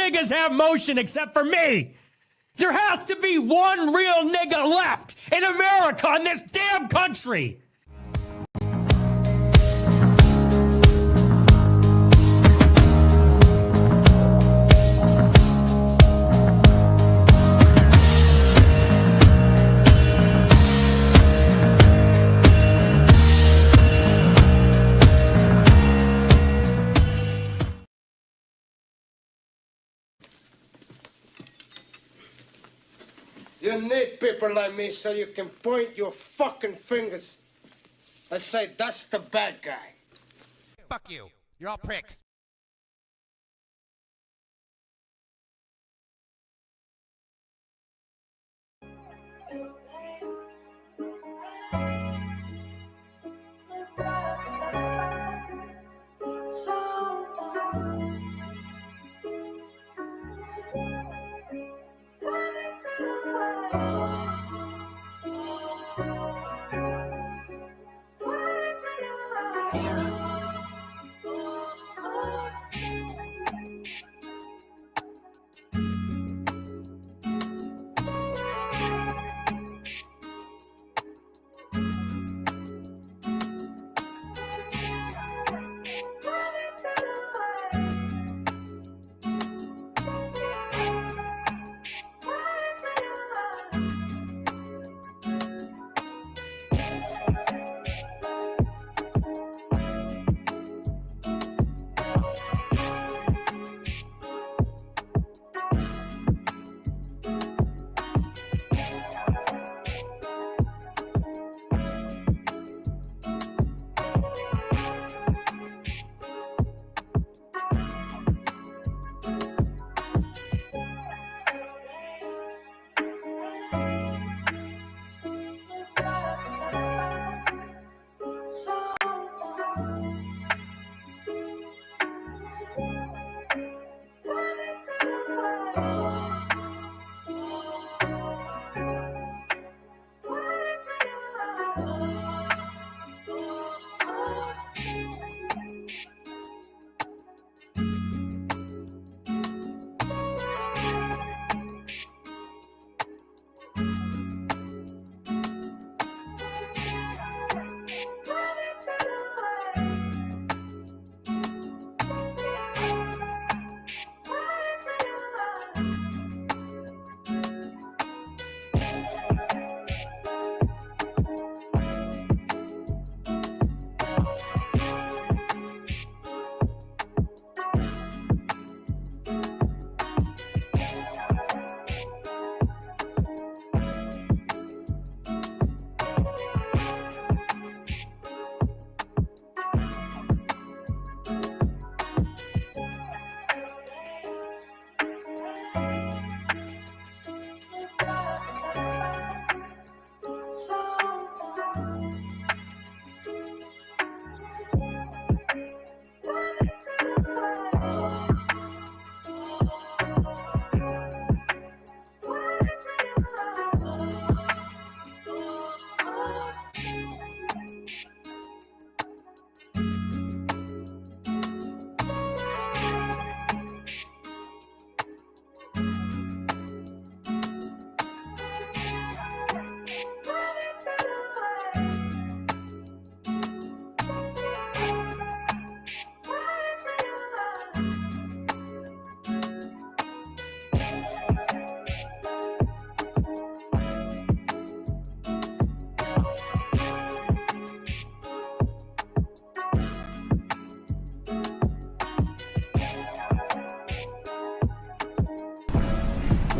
niggas have motion except for me. There has to be one real nigga left in America, in this damn country. You need people like me so you can point your fucking fingers and say, that's the bad guy. Fuck you. You're all pricks.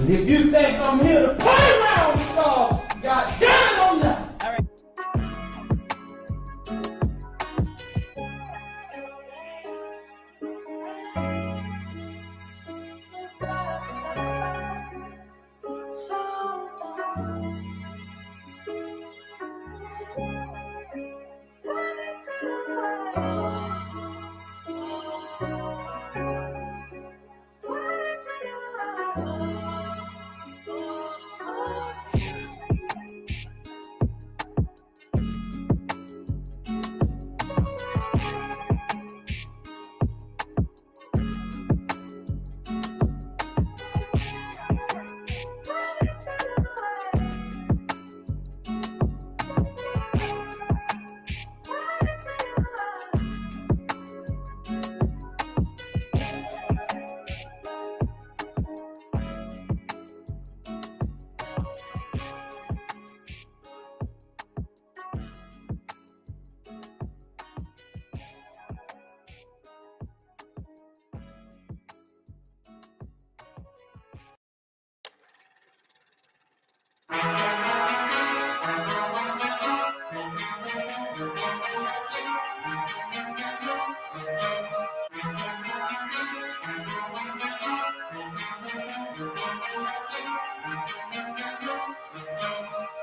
If you think I'm here to play around with y'all, God damn it, I'm not.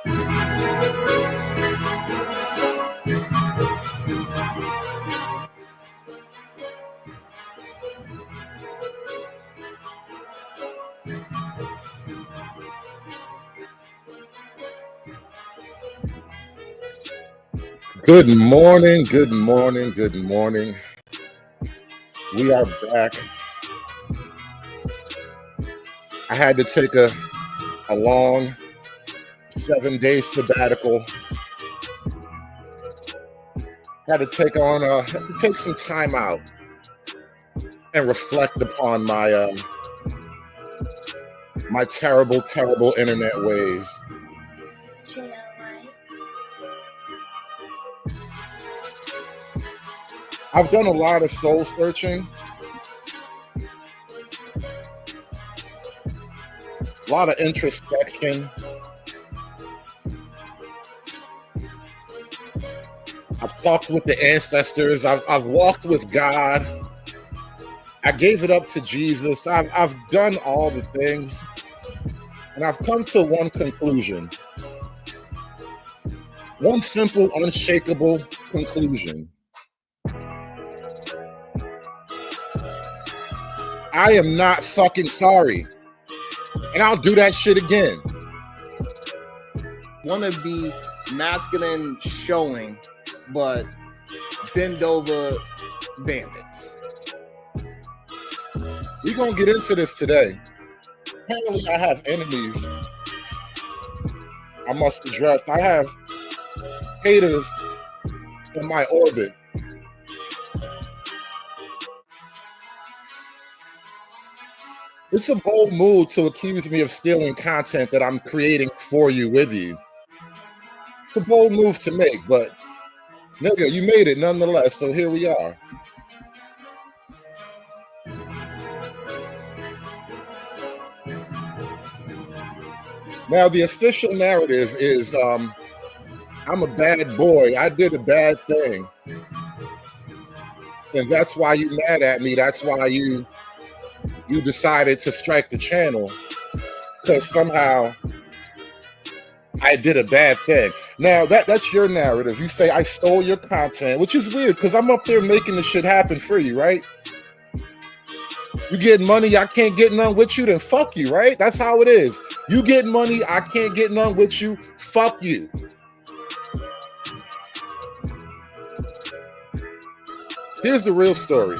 Good morning, good morning, good morning. We are back. I had to take a long 7-day sabbatical. Had to take some time out and reflect upon my my terrible, terrible internet ways. I've done a lot of soul searching, a lot of introspection. I've talked with the ancestors. I've walked with God. I gave it up to Jesus. I've done all the things, and I've come to one conclusion. One simple, unshakable conclusion. I am not fucking sorry. And I'll do that shit again. Want to be masculine showing, but bend over bandits. We're going to get into this today. Apparently, I have enemies I must address. I have haters in my orbit. It's a bold move to accuse me of stealing content that I'm creating for you, with you. It's a bold move to make, but nigga, you made it nonetheless, so here we are. Now, the official narrative is I'm a bad boy. I did a bad thing. And that's why you mad at me. That's why you decided to strike the channel, because somehow I did a bad thing. Now, that's your narrative. You say I stole your content, which is weird because I'm up there making the shit happen for you, right? You get money, I can't get none with you, then fuck you, right? That's how it is. You get money, I can't get none with you, fuck you. Here's the real story.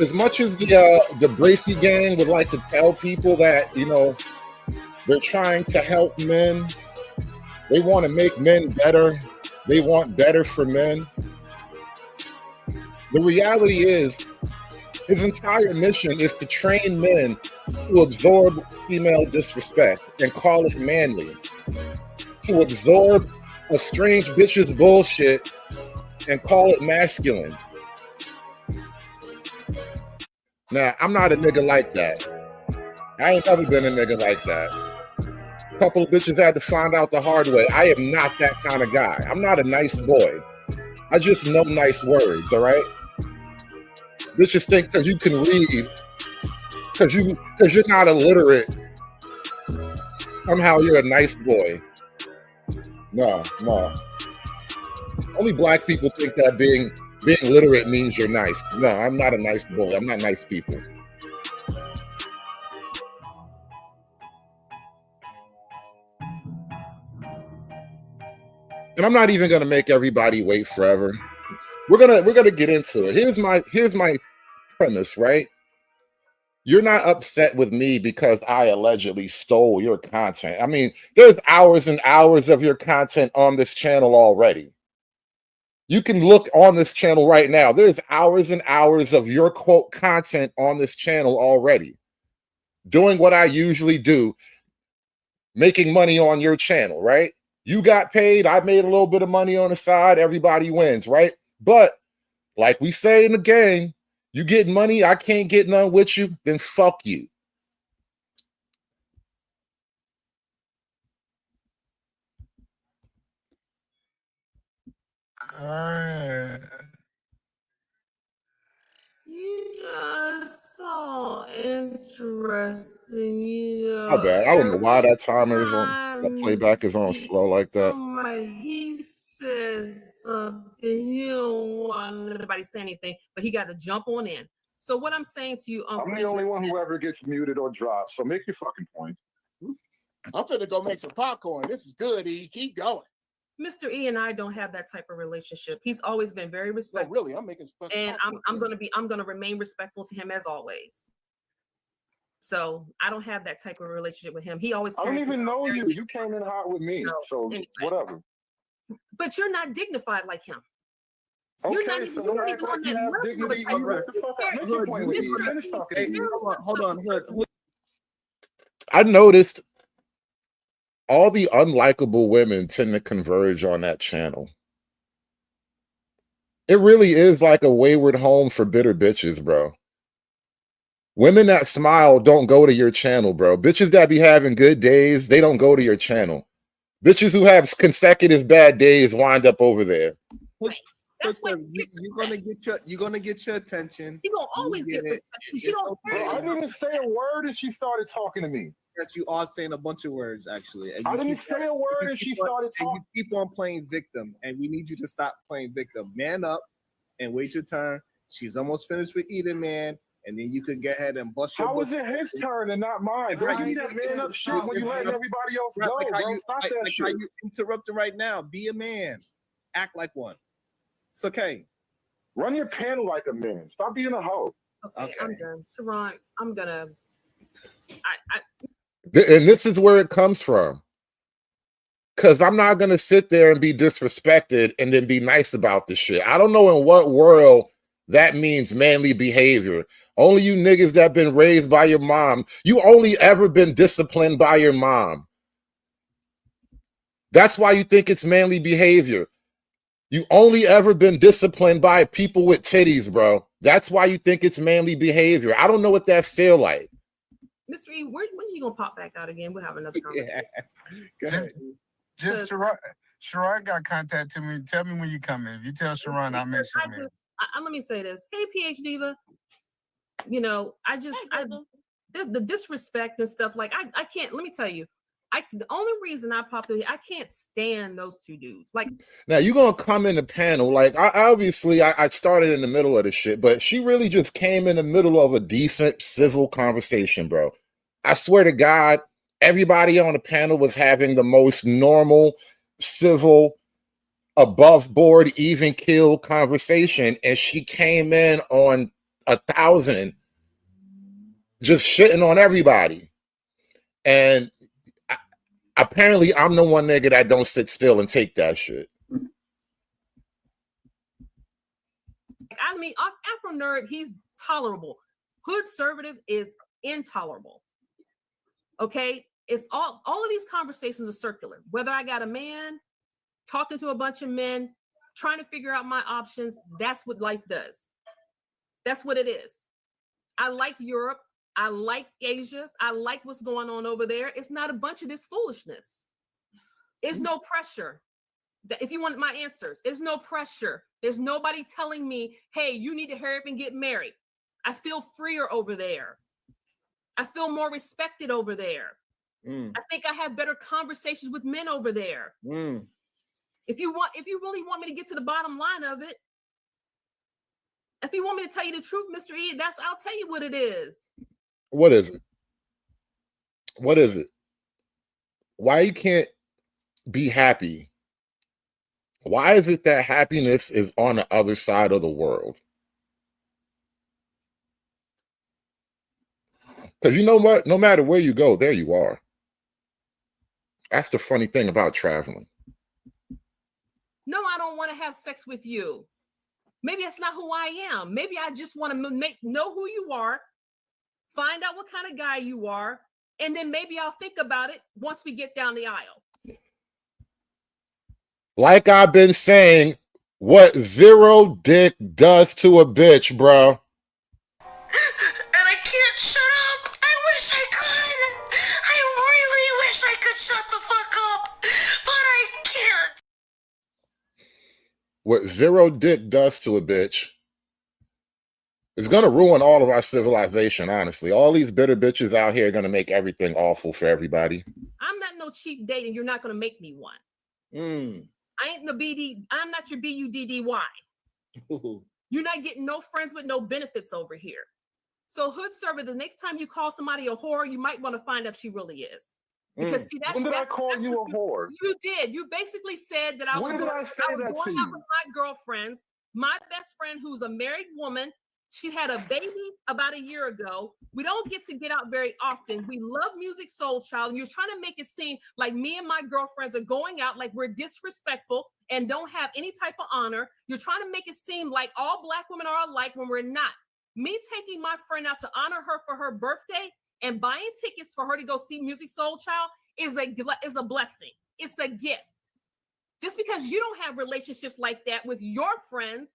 As much as the Bracy gang would like to tell people that, you know, they're trying to help men, they want to make men better, they want better for men. The reality is, his entire mission is to train men to absorb female disrespect and call it manly. To absorb a strange bitch's bullshit and call it masculine. Now, I'm not a nigga like that. I ain't never been a nigga like that. A couple of bitches had to find out the hard way. I am not that kind of guy. I'm not a nice boy. I just know nice words, all right? Bitches think because you can read, because you're not illiterate, somehow you're a nice boy. No. Only black people think that being literate means you're nice. No, I'm not a nice boy. I'm not nice people. And I'm not even gonna make everybody wait forever. We're gonna get into it. Here's my premise, right? You're not upset with me because I allegedly stole your content. I mean, there's hours and hours of your content on this channel already. You can look on this channel right now. There's hours and hours of your quote content on this channel already. Doing what I usually do, making money on your channel, right? You got paid, I made a little bit of money on the side, everybody wins, right? But like we say in the game, you get money, I can't get none with you, then fuck you. You just so interesting, you My know, bad. I don't know why every that timer is on. That time playback is on slow like that. he says something, he don't want anybody to say anything, but he got to jump on in. So what I'm saying to you, Uncle, I'm the only one who ever gets muted or dropped. So make your fucking point. I'm finna go make some popcorn. This is good, E. Keep going. Mr. E and I don't have that type of relationship. He's always been very No, respectful, really, I'm making some and popcorn. I'm gonna remain respectful to him as always. So I don't have that type of relationship with him. He always I don't carries even himself know very you. You came in hot with me. So anyway. whatever. But you're not dignified like him. Okay, You're not so even, don't you're not act even like on you that have level of dignity a type either. of- Get the fuck out. Make your point with me. Finish talking to me. Hold on, Hood. I noticed all the unlikable women tend to converge on that channel. It really is like a wayward home for bitter bitches, bro. Women that smile don't go to your channel, bro. Bitches that be having good days, they don't go to your channel. Bitches who have consecutive bad days wind up over there. That's why You're gonna get your attention. He gonna always get respect. You don't Bro, I didn't even say a word and she started talking to me. Yes, you are saying a bunch of words, actually. And I you didn't keep say a word and she started and talking. you keep on playing victim, and we need you to stop playing victim. Man up and wait your turn. She's almost finished with eating, man, and then you could go ahead and bust your. How is it his turn and not mine? Don't give me that man up shit when you letting everybody else go, like bro. Stop that like shit. how you interrupting right now. Be a man. Act like one. It's okay. Run your panel like a man. Stop being a hoe. Okay. I'm done. Sharon, I'm gonna And this is where it comes from. Because I'm not going to sit there and be disrespected and then be nice about this shit. I don't know in what world that means manly behavior. Only you niggas that been raised by your mom. You only ever been disciplined by your mom. That's why you think it's manly behavior. You only ever been disciplined by people with titties, bro. That's why you think it's manly behavior. I don't know what that feel like. Mr. E, when are you gonna pop back out again? We'll have another conversation. Just Sharon got contact to me. Tell me when you coming. If you tell Sharon, I'll make sure. Let me say this. Hey, PH Diva. You know, the disrespect and stuff. Like I can't. Let me tell you. The only reason I popped in, I can't stand those two dudes. Like now, you're gonna come in the panel. Like I started in the middle of the shit, but she really just came in the middle of a decent civil conversation, bro. I swear to God, everybody on the panel was having the most normal, civil, above board, even kill conversation, and she came in on 1,000, just shitting on everybody. And apparently, I'm the one nigga that don't sit still and take that shit. I mean, Afro Nerd, he's tolerable. Hood Conservative is intolerable. Okay, it's all of these conversations are circular. Whether I got a man talking to a bunch of men, trying to figure out my options, that's what life does. That's what it is. I like Europe. I like Asia. I like what's going on over there. It's not a bunch of this foolishness. There's no pressure. If you want my answers, there's no pressure. There's nobody telling me, hey, you need to hurry up and get married. I feel freer over there. I feel more respected over there. I think I have better conversations with men over there. If you really want me to get to the bottom line of it, if you want me to tell you the truth, Mr. E, I'll tell you what it is. What is it? What is it? Why you can't be happy? Why is it that happiness is on the other side of the world? Because you know what? No matter where you go, there you are. That's the funny thing about traveling. No, I don't want to have sex with you. Maybe that's not who I am. Maybe I just want to know who you are, find out what kind of guy you are, and then maybe I'll think about it once we get down the aisle. Like I've been saying, what zero dick does to a bitch, bro. And I can't shut up. I wish I could. I really wish I could shut the fuck up, but I can't. What zero dick does to a bitch It's gonna ruin all of our civilization, honestly. All these bitter bitches out here are gonna make everything awful for everybody. I'm not no cheap date, and you're not gonna make me one. I ain't the BD. I'm not your BUDDY. You're not getting no friends with no benefits over here. So hood server, the next time you call somebody a whore, you might want to find out if she really is. Because see, that's when did I call you a whore? You did. You basically said that I was going out with my girlfriends. My best friend, who's a married woman, she had a baby about a year ago. We don't get to get out very often. We love Music Soul Child, and you're trying to make it seem like me and my girlfriends are going out like we're disrespectful and don't have any type of honor. You're trying to make it seem like all Black women are alike when we're not. Me taking my friend out to honor her for her birthday and buying tickets for her to go see Music Soul Child is a blessing. It's a gift. Just because you don't have relationships like that with your friends,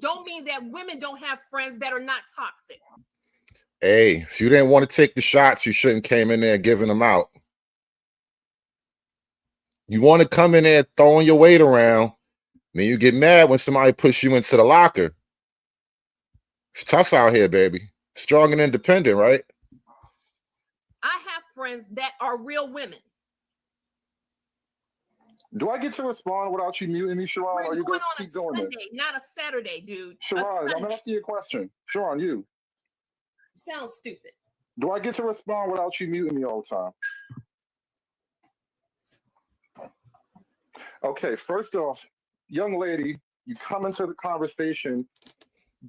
don't mean that women don't have friends that are not toxic. Hey, if you didn't want to take the shots, you shouldn't came in there giving them out. You want to come in there throwing your weight around, then you get mad when somebody push you into the locker. It's tough out here, baby. Strong and independent, right? I have friends that are real women. Do I get to respond without you muting me, Sharon? Or are you going to keep doing Sunday, this? not a Saturday, dude. Sharon, I'm asking you a question. Sharon, you. Sounds stupid. Do I get to respond without you muting me all the time? Okay, first off, young lady, you come into the conversation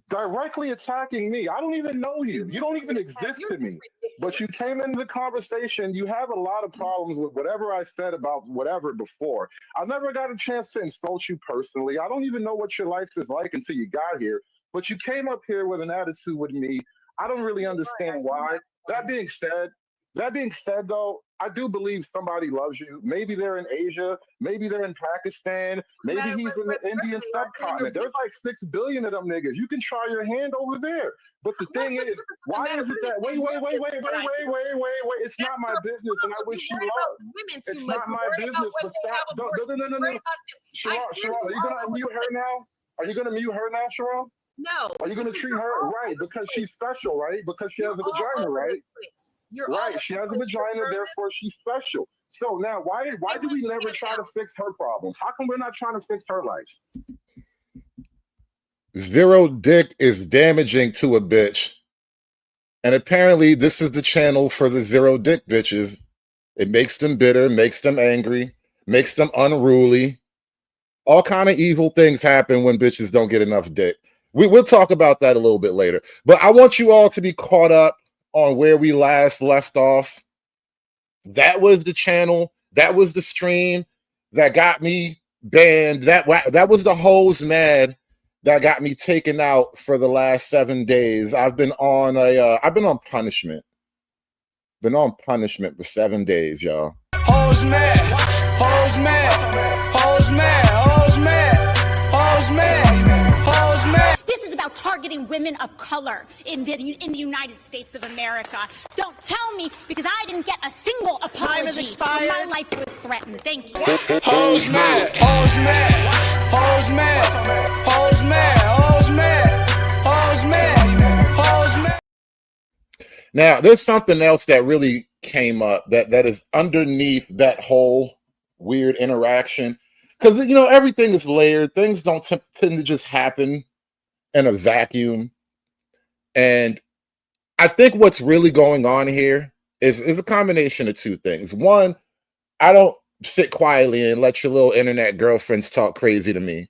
directly attacking me. I don't even know you. You don't even exist to me. But you came into the conversation. You have a lot of problems with whatever I said about whatever before. I never got a chance to insult you personally. I don't even know what your life is like until you got here. But you came up here with an attitude with me. I don't really understand why. That being said, though, I do believe somebody loves you. Maybe they're in Asia. Maybe they're in Pakistan. Maybe he's in the Indian subcontinent. There's like 6 billion of them niggas. You can try your hand over there. But the thing is, why is it that? Wait. It's not my business, and I wish you luck. It's not my business. But stop. No. Sharon, are you gonna mute her now? Are you gonna mute her now, Sharon? No. Are you going to treat her right? Because she's special, right? Because she has a vagina, right? Right. She has a vagina, therefore she's special. So now, why do we never try to fix her problems? How come we're not trying to fix her life? Zero dick is damaging to a bitch. And apparently this is the channel for the zero dick bitches. It makes them bitter, makes them angry, makes them unruly. All kind of evil things happen when bitches don't get enough dick. We'll talk about that a little bit later. But I want you all to be caught up on where we last left off. That was the channel. That was the stream that got me banned. That was the hose mad that got me taken out for the last 7 days. I've been on punishment. Been on punishment for 7 days, y'all. Hose mad. Hose mad. Hose mad. Hose mad. Hose mad. This is about targeting women of color in the United States of America. Don't tell me, because I didn't get a single apology. Time has expired. My life was threatened. Thank you. Hose mad. Hose mad. Hose mad. Hose mad. Hose mad. Hose mad. Hose mad. Now, there's something else that really came up that is underneath that whole weird interaction. Because, everything is layered. Things don't tend to just happen in a vacuum. And I think what's really going on here is a combination of two things. One, I don't sit quietly and let your little internet girlfriends talk crazy to me.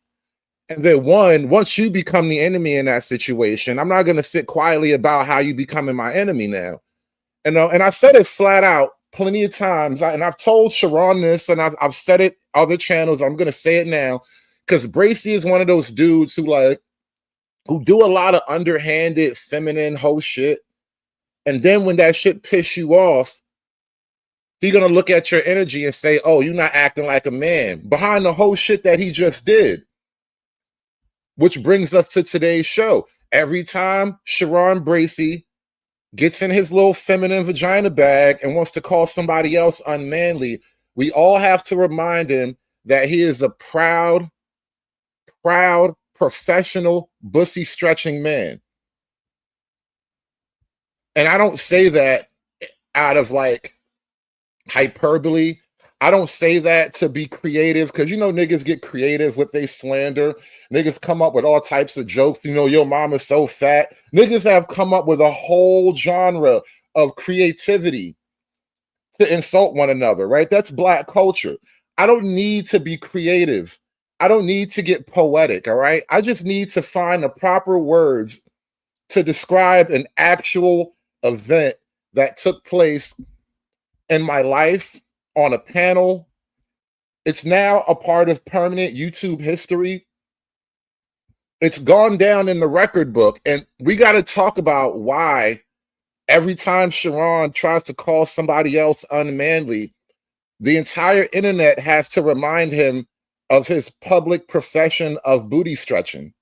And then once you become the enemy in that situation, I'm not going to sit quietly about how you becoming my enemy now. And I said it flat out plenty of times. And I've told Sharon this, and I've said it other channels. I'm going to say it now, because Bracy is one of those dudes who do a lot of underhanded, feminine hoe shit. And then when that shit piss you off, he's going to look at your energy and say, oh, you're not acting like a man, behind the whole shit that he just did. Which brings us to today's show. Every time Sharon Bracy gets in his little feminine vagina bag and wants to call somebody else unmanly, we all have to remind him that he is a proud, professional, bussy stretching man. And I don't say that out of like hyperbole. I don't say that to be creative, because you know niggas get creative with they slander. Niggas come up with all types of jokes. You know, your mom is so fat. Niggas have come up with a whole genre of creativity to insult one another, right? That's Black culture. I don't need to be creative. I don't need to get poetic, all right? I just need to find the proper words to describe an actual event that took place in my life on a panel. It's now a part of permanent YouTube history. It's gone down in the record book. And we got to talk about why every time Sharon tries to call somebody else unmanly, the entire internet has to remind him of his public profession of booty stretching.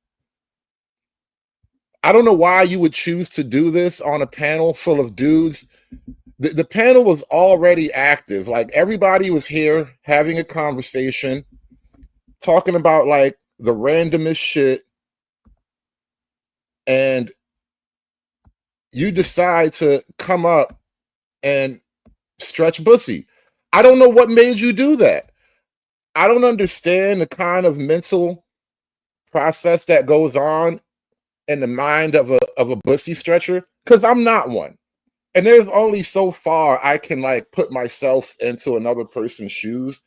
I don't know why you would choose to do this on a panel full of dudes. The panel was already active. Like, everybody was here having a conversation, talking about like the randomest shit. And you decide to come up and stretch Bussy. I don't know what made you do that. I don't understand the kind of mental process that goes on in the mind of a Bussy stretcher, because I'm not one. And there's only so far I can like put myself into another person's shoes.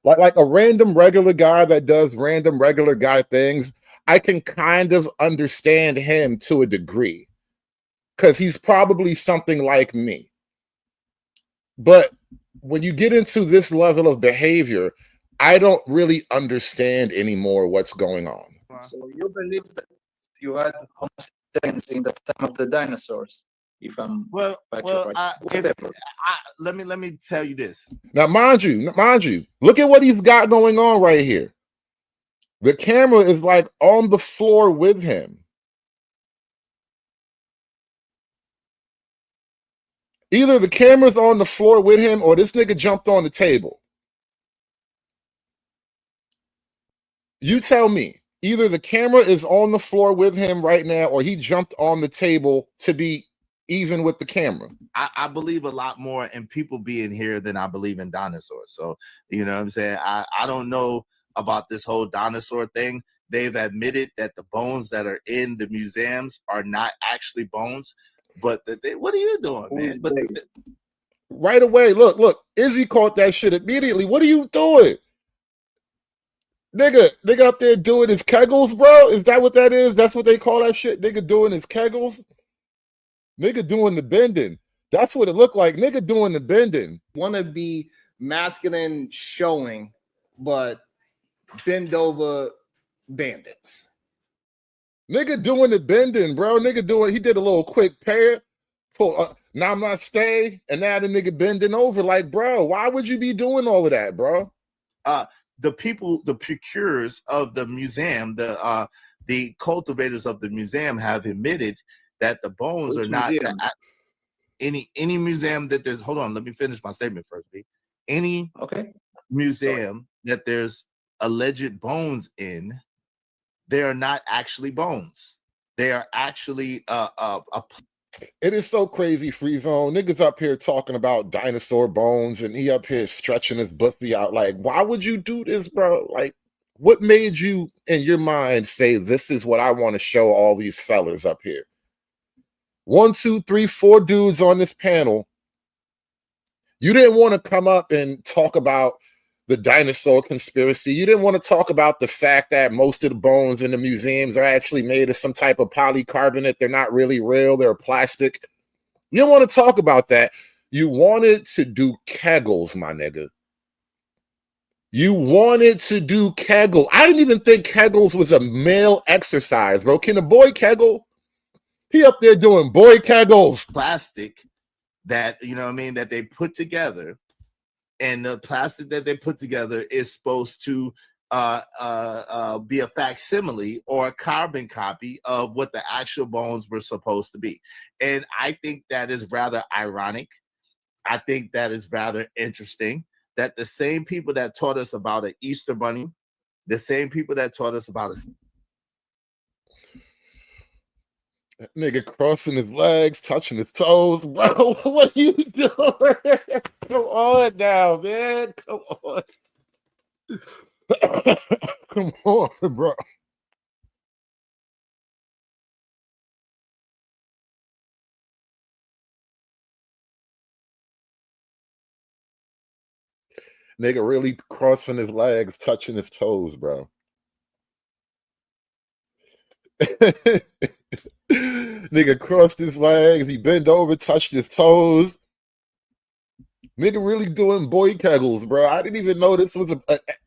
Like a random regular guy that does random regular guy things, I can kind of understand him to a degree, because he's probably something like me. But when you get into this level of behavior, I don't really understand anymore what's going on. So you believe that you had Homo sapiens in the time of the dinosaurs? If I'm Well, right. let me tell you this. Now, mind you, look at what he's got going on right here. The camera is like on the floor with him. Either the camera's on the floor with him or this nigga jumped on the table. You tell me. Either the camera is on the floor with him right now or he jumped on the table to be even with the camera. I believe a lot more in people being here than I believe in dinosaurs. So, you know what I'm saying? I don't know about this whole dinosaur thing. They've admitted that the bones that are in the museums are not actually bones. But what are you doing, man? But right away, look, Izzy caught that shit immediately. What are you doing? Nigga up there doing his kegels, bro? Is that what that is? That's what they call that shit? Nigga doing his kegels? Nigga doing the bending. That's what it looked like. Nigga doing the bending. Want to be masculine showing, but bend over bandits. Nigga doing the bending, bro. He did a little quick pair. Now I'm not stay, and now the nigga bending over. Like, bro, why would you be doing all of that, bro? The people, the procurers of the museum, the cultivators of the museum have admitted that the bones are not any museum that there's. Hold on, let me finish my statement first. Any museum that there's alleged bones in, they are not actually bones. They are actually It is so crazy, Free Zone. Niggas up here talking about dinosaur bones and he up here stretching his Bussy out. Like, why would you do this, bro? Like, what made you in your mind say this is what I want to show all these fellas up here? 1, 2, 3, 4 dudes on this panel. You didn't want to come up and talk about the dinosaur conspiracy. You didn't want to talk about the fact that most of the bones in the museums are actually made of some type of polycarbonate. They're not really real. They're plastic. You didn't want to talk about that. You wanted to do kegels, my nigga. You wanted to do kegel. I didn't even think kegels was a male exercise, bro. Can a boy kegel? He up there doing boy kegels. Plastic that, you know what I mean, that they put together. And the plastic that they put together is supposed to be a facsimile or a carbon copy of what the actual bones were supposed to be. And I think that is rather ironic. I think that is rather interesting that the same people that taught us about an Easter bunny, the same people that taught us about That nigga crossing his legs, touching his toes, bro. What are you doing? Come on now, man. Come on. Come on, bro. Nigga really crossing his legs, touching his toes, bro. Nigga crossed his legs, he bent over, touched his toes. Nigga really doing boy kegels, bro. I didn't even know this was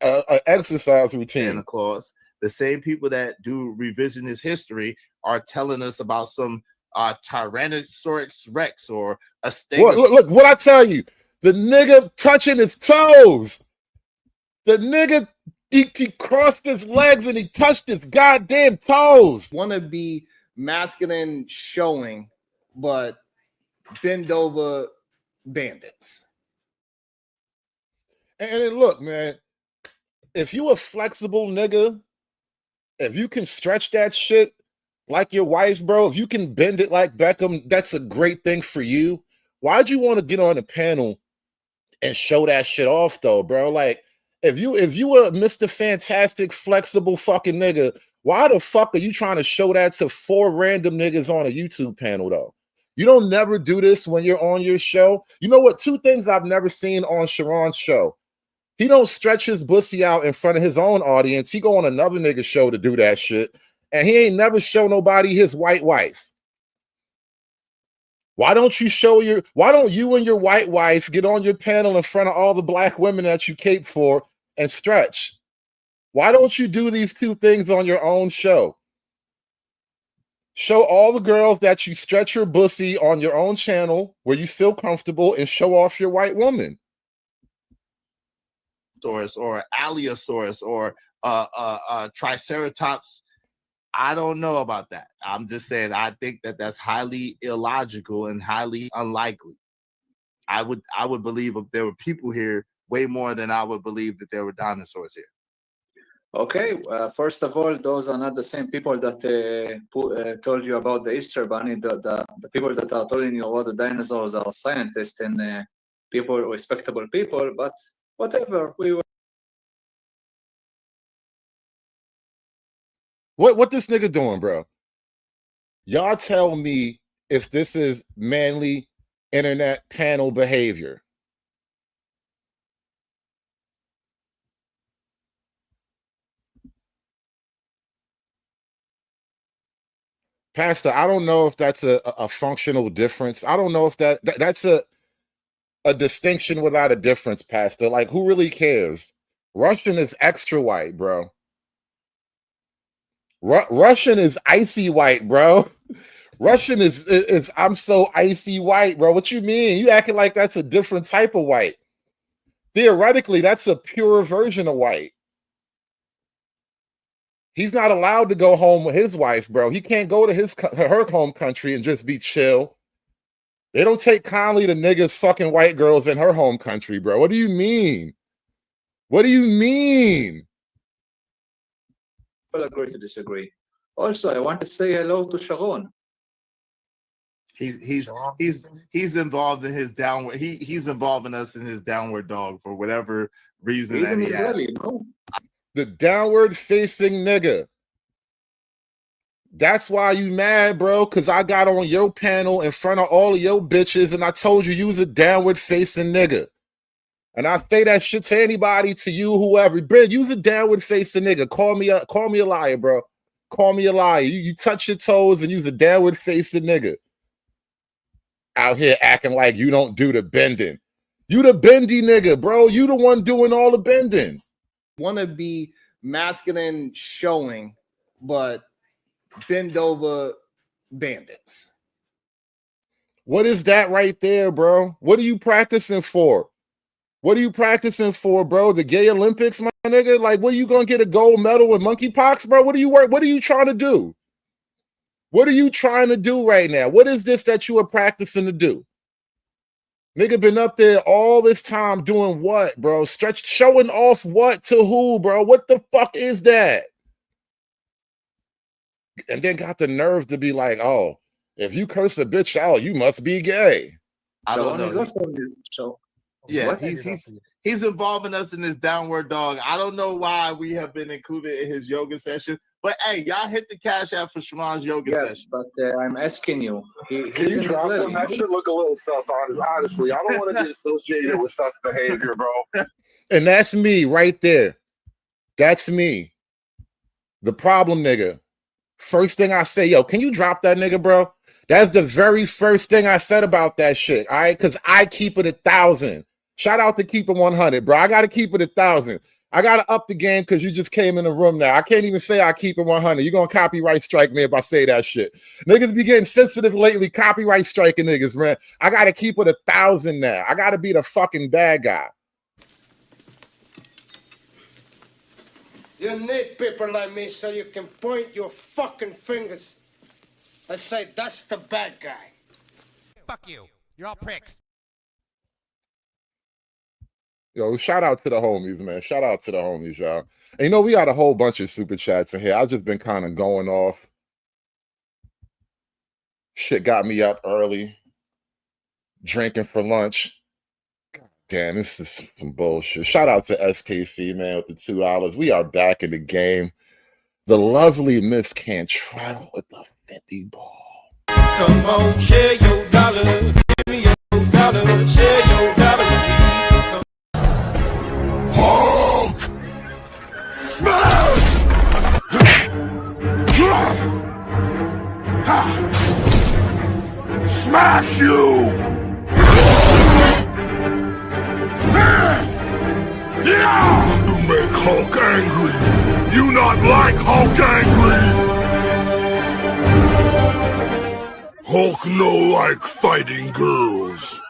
a exercise routine. Santa Claus. The same people that do revisionist history are telling us about some Tyrannosaurus Rex or a stegosaurus. Look, what I tell you, the nigga touching his toes. The nigga, he crossed his legs and he touched his goddamn toes. Want to be masculine showing, but bend over bandits. And then look, man, if you a flexible nigga, if you can stretch that shit like your wife, bro, if you can bend it like Beckham, that's a great thing for you. Why'd you want to get on a panel and show that shit off, though, bro? Like, if you were Mr. Fantastic, flexible fucking nigga, why the fuck are you trying to show that to 4 random niggas on a YouTube panel, though? You don't never do this when you're on your show. You know what? 2 things I've never seen on Sharon's show. He don't stretch his bussy out in front of his own audience. He go on another nigga show to do that shit. And he ain't never show nobody his white wife. Why don't you and your white wife get on your panel in front of all the black women that you cape for and stretch? Why don't you do these 2 things on your own show? Show all the girls that you stretch your bussy on your own channel where you feel comfortable and show off your white woman. Or Allosaurus or Triceratops. I don't know about that. I'm just saying I think that that's highly illogical and highly unlikely. I would believe if there were people here way more than I would believe that there were dinosaurs here. Okay, first of all, those are not the same people that told you about the Easter Bunny. The people that are telling you about the dinosaurs are scientists and people, respectable people, but whatever. What this nigga doing, bro? Y'all tell me if this is manly internet panel behavior. Pastor, I don't know if that's a functional difference. I don't know if that's a distinction without a difference, Pastor. Like, who really cares? Russian is extra white, bro. Russian is icy white, bro. Russian is I'm so icy white, bro. What you mean? You acting like that's a different type of white. Theoretically, that's a pure version of white. He's not allowed to go home with his wife, bro. He can't go to her home country and just be chill. They don't take kindly to niggas fucking white girls in her home country, bro. What do you mean? What do you mean? I'll agree to disagree. Also, I want to say hello to Sharon. He's involved in his downward. He's involving us in his downward dog for whatever reason. He's an Israeli, no? The downward facing nigga. That's why you mad, bro, because I got on your panel in front of all of your bitches and I told you was a downward facing nigga. And I say that shit to anybody, to you, whoever. Ben, you's a downward facing nigga. Call me a liar, bro. Call me a liar. You touch your toes and you's a downward facing nigga. Out here acting like you don't do the bending. You the bendy nigga, bro. You the one doing all the bending. Want to be masculine showing, but bend over bandits. What is that right there, bro? What are you practicing for? What are you practicing for, bro? The gay Olympics, my nigga? Like, what are you gonna get a gold medal in monkeypox, bro? What are you trying to do? What are you trying to do right now? What is this that you are practicing to do? Nigga been up there all this time doing what, bro? Showing off what to who, bro? What the fuck is that? And then got the nerve to be like, oh, If you curse a bitch out, you must be gay. I don't know. Is also on the show. Yeah, What? he's involving us in this downward dog. I don't know why we have been included in his yoga session, but hey, y'all hit the cash out for Sharon's yoga session. But I'm asking you, Can he's you in drop his them? That should look a little sus, honestly. I don't want to get associated with sus behavior, bro. And that's me right there. That's me. The problem nigga. First thing I say, yo, can you drop that nigga, bro? That's the very first thing I said about that shit, all right? Because I keep it 1,000. Shout out to keep it 100, bro. I got to keep it 1,000. I got to up the game because you just came in the room now. I can't even say I keep it 100. You're going to copyright strike me if I say that shit. Niggas be getting sensitive lately, copyright striking niggas, man. I got to keep it 1,000 now. I got to be the fucking bad guy. You need people like me so you can point your fucking fingers and say, that's the bad guy. Fuck you. You're all pricks. Yo, shout out to the homies, man. Shout out to the homies, y'all. And you know, we got a whole bunch of super chats in here. I've just been kind of going off. Shit got me up early. Drinking for lunch. God damn, this is some bullshit. Shout out to SKC, man, with the $2. We are back in the game. The lovely Miss Cantrell with the 50 ball. Come on, share your dollar. Give me your dollar. Share your dollar with me. Hulk! Smash! Smash you! You make Hulk angry. You not like Hulk angry. Hulk no like fighting girls.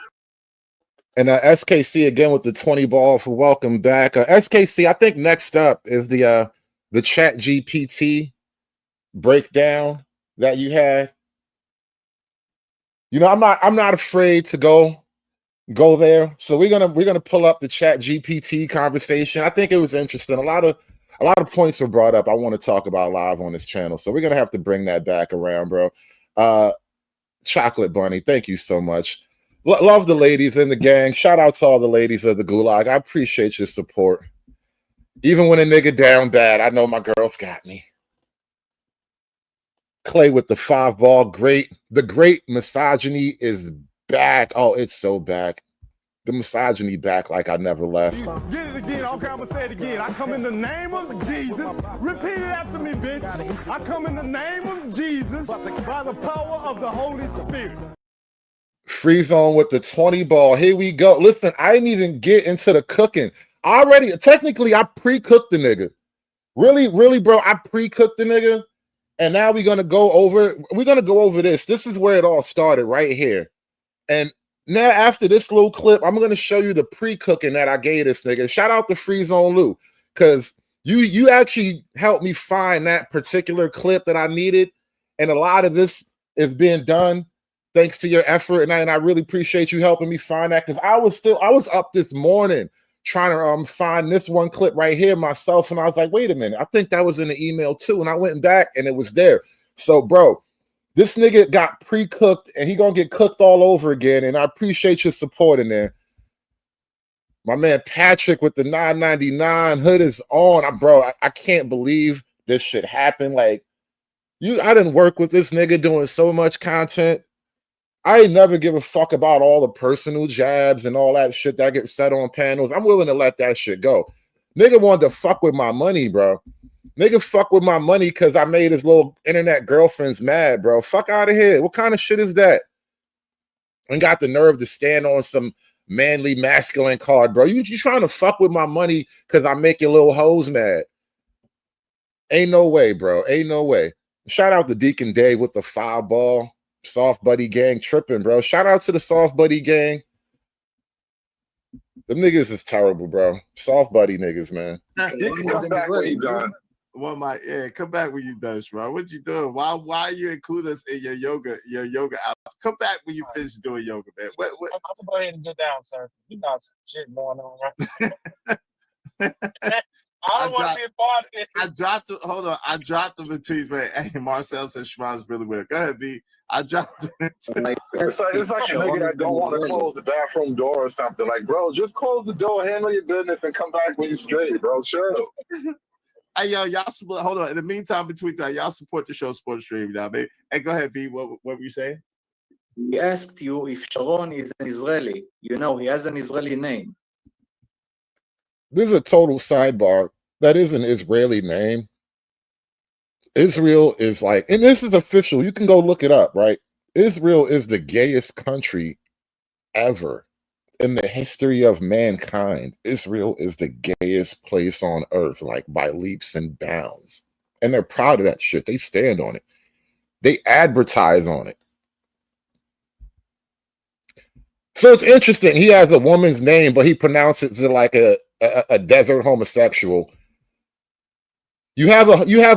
And SKC again with the 20 ball for welcome back. SKC, I think next up is the Chat GPT breakdown that you had. You know, I'm not afraid to go there. So we're gonna pull up the Chat GPT conversation. I think it was interesting. A lot of points were brought up I want to talk about live on this channel. So we're gonna have to bring that back around, bro. Chocolate Bunny, thank you so much. Love the ladies in the gang. Shout out to all the ladies of the Gulag. I appreciate your support. Even when a nigga down bad, I know my girls got me. Clay with the 5 ball. Great. The great misogyny is back. Oh, it's so back. The misogyny back like I never left. Get it again. Okay, I'm going to say it again. I come in the name of Jesus. Repeat it after me, bitch. I come in the name of Jesus by the power of the Holy Spirit. Free zone with the 20 ball. Here we go. Listen, I didn't even get into the cooking. Technically, I pre-cooked the nigga. Really, bro, I pre-cooked the nigga. And now we're gonna go over this. This is where it all started, right here. And now after this little clip, I'm gonna show you the pre-cooking that I gave this nigga. Shout out to Free Zone Lou, because you actually helped me find that particular clip that I needed. And a lot of this is being done thanks to your effort, and I really appreciate you helping me find that, because I was up this morning trying to find this one clip right here myself, and I was like, wait a minute, I think that was in the email too, and I went back and it was there. So, bro, this nigga got pre-cooked, and he gonna get cooked all over again, and I appreciate your support in there. My man Patrick with the $9.99 hood is on. Bro, I can't believe this shit happened. Like, I didn't work with this nigga doing so much content. I ain't never give a fuck about all the personal jabs and all that shit that gets said on panels. I'm willing to let that shit go. Nigga wanted to fuck with my money, bro. Nigga fuck with my money because I made his little internet girlfriends mad, bro. Fuck out of here. What kind of shit is that? And got the nerve to stand on some manly masculine card, bro. You trying to fuck with my money because I make your little hoes mad. Ain't no way, bro. Ain't no way. Shout out to Deacon Dave with the 5 ball. Soft Buddy gang tripping, bro. Shout out to the Soft Buddy gang. Them niggas is terrible, bro. Soft Buddy niggas, man. Come back when you done. Come back when you done, Sharon. What you doing? Why you include us in your yoga hours? Come back when you finish doing yoga, man. What? I'm gonna go ahead and get down, sir. You got shit going on, right? I don't want to be involved in it. I dropped them. Hold on. I dropped them in tweets. Hey, Marcel said Shmon's really weird. Go ahead, B. I dropped them in tweets. It's like a nigga that don't want to close the bathroom door or something. Like, bro, just close the door, handle your business, and come back when you're straight, bro. Chill. Hey, yo, y'all support. Hold on. In the meantime, between time, y'all support the show, support the stream now, baby. Hey, go ahead, B. What were you saying? He asked you if Sharon is an Israeli. You know, he has an Israeli name. This is a total sidebar. That is an Israeli name. Israel is like, and this is official. You can go look it up, right? Israel is the gayest country ever in the history of mankind. Israel is the gayest place on earth, like by leaps and bounds. And they're proud of that shit. They stand on it. They advertise on it. So it's interesting. He has a woman's name, but he pronounces it like a desert homosexual. You have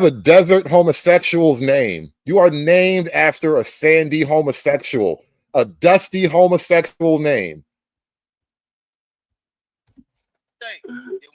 a desert homosexual's name. You are named after a sandy homosexual, a dusty homosexual name.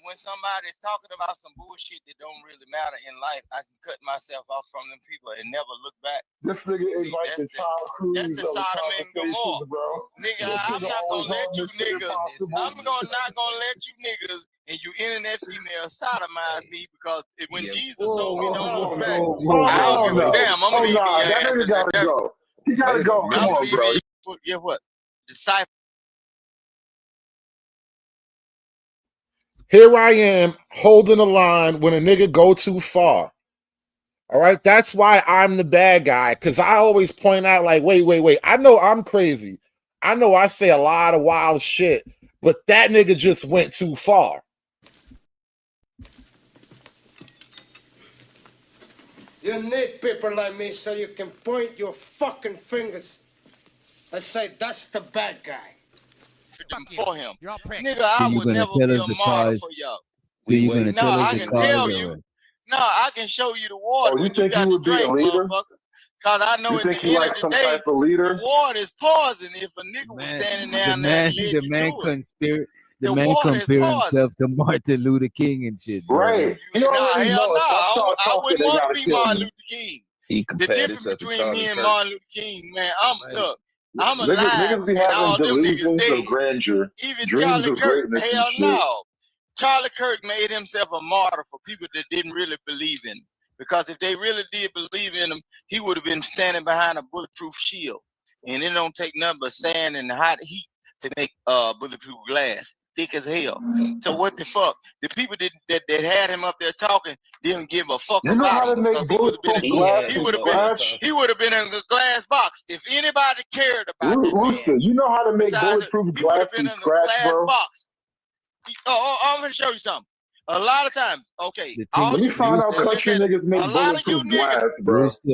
When somebody's talking about some bullshit that don't really matter in life, I can cut myself off from them people and never look back. This nigga is See, like the Tom Cruise that's the of Sodom and Gomorrah, bro. nigga. I'm not gonna let you niggas. I'm not gonna let you niggas and you internet female sodomize me because when Jesus told me don't look back, I don't give a damn. I'm gonna leave your that ass nigga in the gotta go. He gotta go. Come on, bro. Yeah, what? Disciple. Here I am holding the line when a nigga go too far. All right, that's why I'm the bad guy, because I always point out like, wait. I know I'm crazy. I know I say a lot of wild shit, but that nigga just went too far. You need people like me so you can point your fucking fingers and say, that's the bad guy. For him. Nigga, So I you're would gonna never tell be us a the martyr cause. for y'all. So you're gonna tell us I the can cause. tell you. No, I can show you the water. Oh, you but think got you would to be a drink, leader? motherfucker. Cause I know You at the think you end like of the some day, type of leader? the water is poison. If a nigga was standing down there and led you to it, The man water is compare poison. himself to Martin Luther King and shit, bro. Right. He already hell knows. no. I wouldn't They want gotta to be kill Martin me. Luther King. He The compared difference himself to between Charlie me and Kirk. Martin Luther King, man, I'm alive Niggas be and having all them niggas delusions dead. of grandeur, Even dreams Charlie of Kirk, greatness and hell shit. no. Charlie Kirk made himself a martyr for people that didn't really believe in him. Because if they really did believe in him, he would have been standing behind a bulletproof shield. And it don't take nothing but sand and hot heat to make bulletproof glass, thick as hell. So what the fuck? The people that had him up there talking didn't give a fuck You know about how him to make because he would have been bulletproof glass from scratch? he would have been in a glass box. If anybody cared about that Rooster, man, you know how to make besides bulletproof he would have glass been from in a scratch, glass bro? box. I'm gonna show you something. A lot of times, okay, The thing all Let me you find niggas out that look country at it, niggas make a lot of you bulletproof niggas, glass, bro.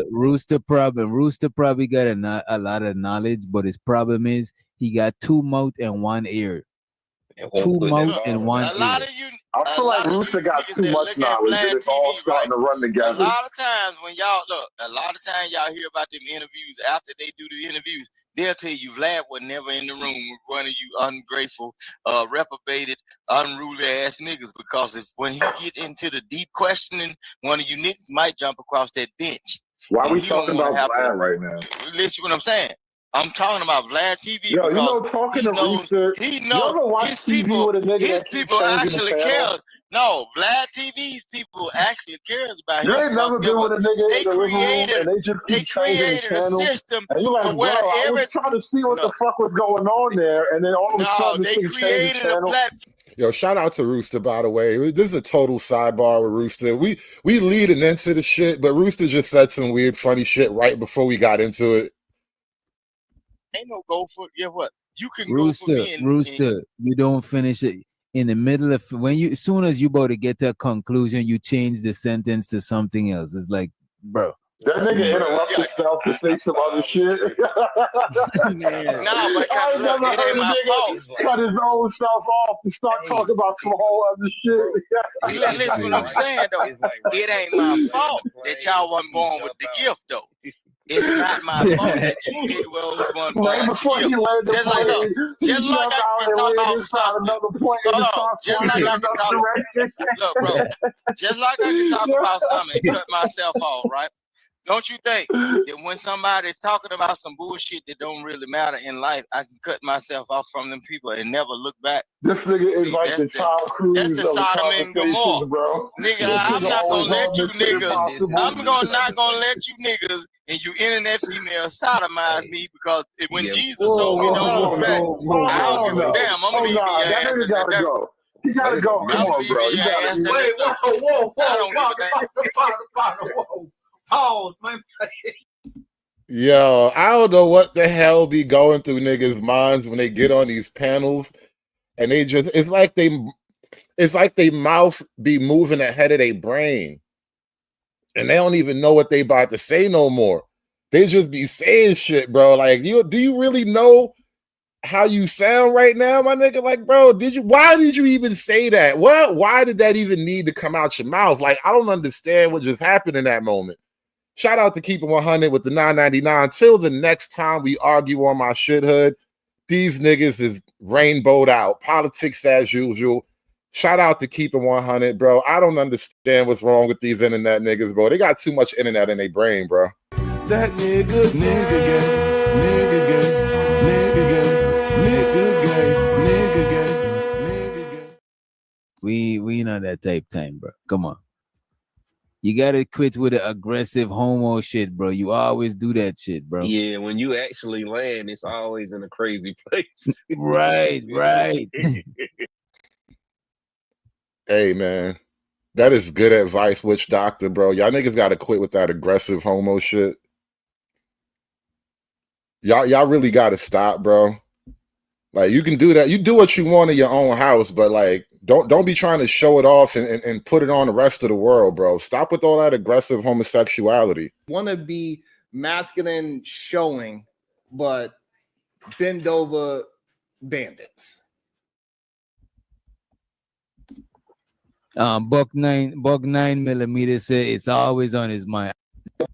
Rooster probably got a lot of knowledge, but his problem is he got two mouth and one ear. Two mouth and one a ear. lot of you, I feel like Rooster got too much knowledge and it's all starting to run a together. lot of times when y'all look, a lot of times y'all hear about them interviews after they do the interviews, they'll tell you Vlad was never in the room with one of you ungrateful, reprobated, unruly ass niggas. Because when he get into the deep questioning, one of you niggas might jump across that bench. Why are we You don't talking want about to have Vlad right now? listen what I'm saying. I'm talking about Vlad TV Yo, you know, because talking he to knows research, you ever watch his TV with a nigga his that keeps people changing the actually channel? care. No, Vlad TV's people actually cares about You him ain't because never guess been what? with a nigga They in the living room and they just keep changing the created a channel. system And you're to like, where bro, I was trying to see what the fuck was going on there. And then all of a sudden this they thing changed the created a channel. platform. Yo, shout out to Rooster, by the way. This is a total sidebar with Rooster. We leading into the shit, but Rooster just said some weird, funny shit right before we got into it. Ain't no go for yeah what? You can Rooster, go for me and Rooster, you don't finish it in the middle of as soon as you about to get to a conclusion, you change the sentence to something else. It's like, bro. That nigga interrupts himself to say some other shit. No, but I ain't never heard a nigga cut his own self off and start talking about some whole other shit. Listen what I'm saying though. It ain't my fault that y'all wasn't born with the gift though. It's not my fault that you did well was one Right going before shield. he landed the Just like plane, just he like jumped I out can and talk landed about inside stuff. another plane Hold and on. started Just flying like in I can another talk. direction. Look, bro. Just like I can talk about something and cut myself off, right? Don't you think that when somebody's talking about some bullshit that don't really matter in life, I can cut myself off from them people and never look back? This nigga is See, like the Tom that's Cruise the of the Sodom and Gomorrah. conversations, bro. Nigga, This I'm nigga not always gonna let on you Mission niggas. Impossible. Not gonna let you niggas and you internet female sodomize me because when Jesus Whoa, told me don't hell look back, no. I don't Hell give a no. damn. I'm Oh, gonna leave nah, your that ass nigga in the gotta dirt. go. He gotta go. Come I'm on, leaving bro. your You gotta ass in leave. the dirt. I don't give a damn. Whoa. Pause, man. Yo, I don't know what the hell be going through niggas' minds when they get on these panels and they just it's like they mouth be moving ahead of their brain. And they don't even know what they about to say no more. They just be saying shit, bro. Like, do you really know how you sound right now, my nigga? Like, bro, why did you even say that? Why did that even need to come out your mouth? Like, I don't understand what just happened in that moment. Shout out to Keeping 100 with the 999. Till the next time we argue on my shit hood, these niggas is rainbowed out. Politics as usual. Shout out to Keeping 100, bro. I don't understand what's wrong with these internet niggas, bro. They got too much internet in their brain, bro. That nigga gay, nigga gay, nigga gay, nigga gay, nigga gay. We not that type time, bro. Come on. You gotta quit with the aggressive homo shit, bro. You always do that shit, bro. Yeah, when you actually land, it's always in a crazy place. Right. Hey, man. That is good advice, Witch Doctor, bro. Y'all niggas gotta quit with that aggressive homo shit. Y'all really gotta stop, bro. Like, you can do that. You do what you want in your own house, but like, don't be trying to show it off and put it on the rest of the world, bro. Stop with all that aggressive homosexuality. Want to be masculine showing, but bend over bandits. Buck 9mm said it's always on his mind,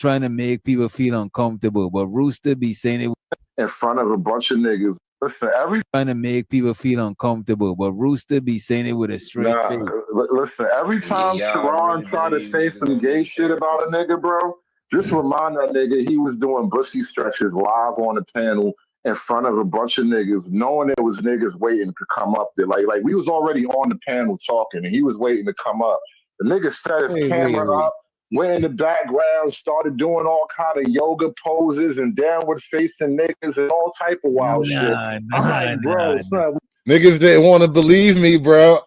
trying to make people feel uncomfortable. But Rooster be saying it in front of a bunch of niggas. Listen, trying to make people feel uncomfortable. But Rooster be saying it with a straight face. Listen, every time Sharon tried to say some gay shit about a nigga, bro, just remind that nigga he was doing Bussy stretches live on the panel in front of a bunch of niggas, knowing there was niggas waiting to come up there. Like we was already on the panel talking, and he was waiting to come up. The nigga set his camera up, went in the background, started doing all kind of yoga poses and downward facing niggas and all type of wild shit. I'm like, bro, son. Niggas didn't want to believe me, bro.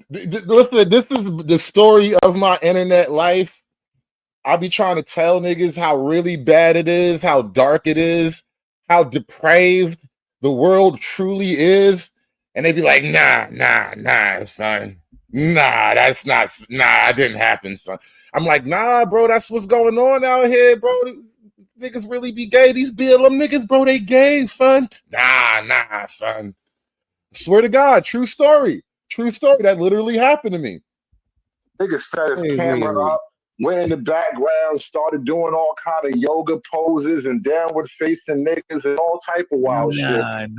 Listen, this is the story of my internet life. I be trying to tell niggas how really bad it is, how dark it is, how depraved the world truly is. And they be like, nah, son. Nah, that didn't happen, son. I'm like, nah, bro, that's what's going on out here, bro. Niggas really be gay. These BLM niggas, bro, they gay, son. Nah, son. Swear to God, true story. True story. That literally happened to me. Nigga set his camera up, went in the background, started doing all kind of yoga poses and downward facing niggas and all type of wild shit.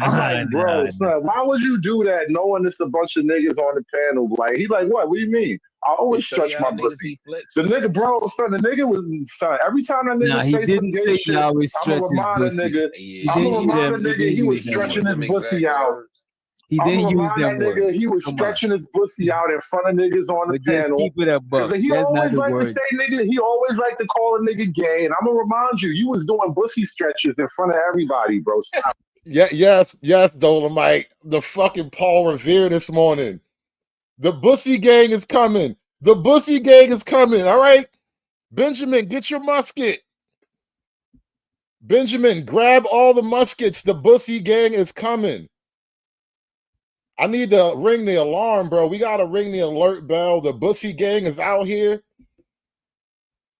I'm like, bro, son, why would you do that knowing it's a bunch of niggas on the panel? Like, he like, what? What do you mean? I always stretch my pussy. The nigga, bro, son, the nigga was, son, every time that nigga he say some didn't gay say shit, he always I'm gonna stretches remind a pussy. nigga, I'm gonna remind a nigga he was stretching his pussy out. He I'm didn't gonna use remind them that nigga words. he was Come on. stretching his pussy out in front of niggas on the But just panel. keep it a buck. He That's not always the like to word. say nigga, he always like to call a nigga gay. And I'm gonna remind you, you was doing Bussy stretches in front of everybody, bro. Stop. Yes, Dolomite. The fucking Paul Revere this morning. The Bussy gang is coming. The Bussy gang is coming, all right? Benjamin, get your musket. Benjamin, grab all the muskets. The Bussy gang is coming. I need to ring the alarm, bro. We got to ring the alert bell. The Bussy gang is out here.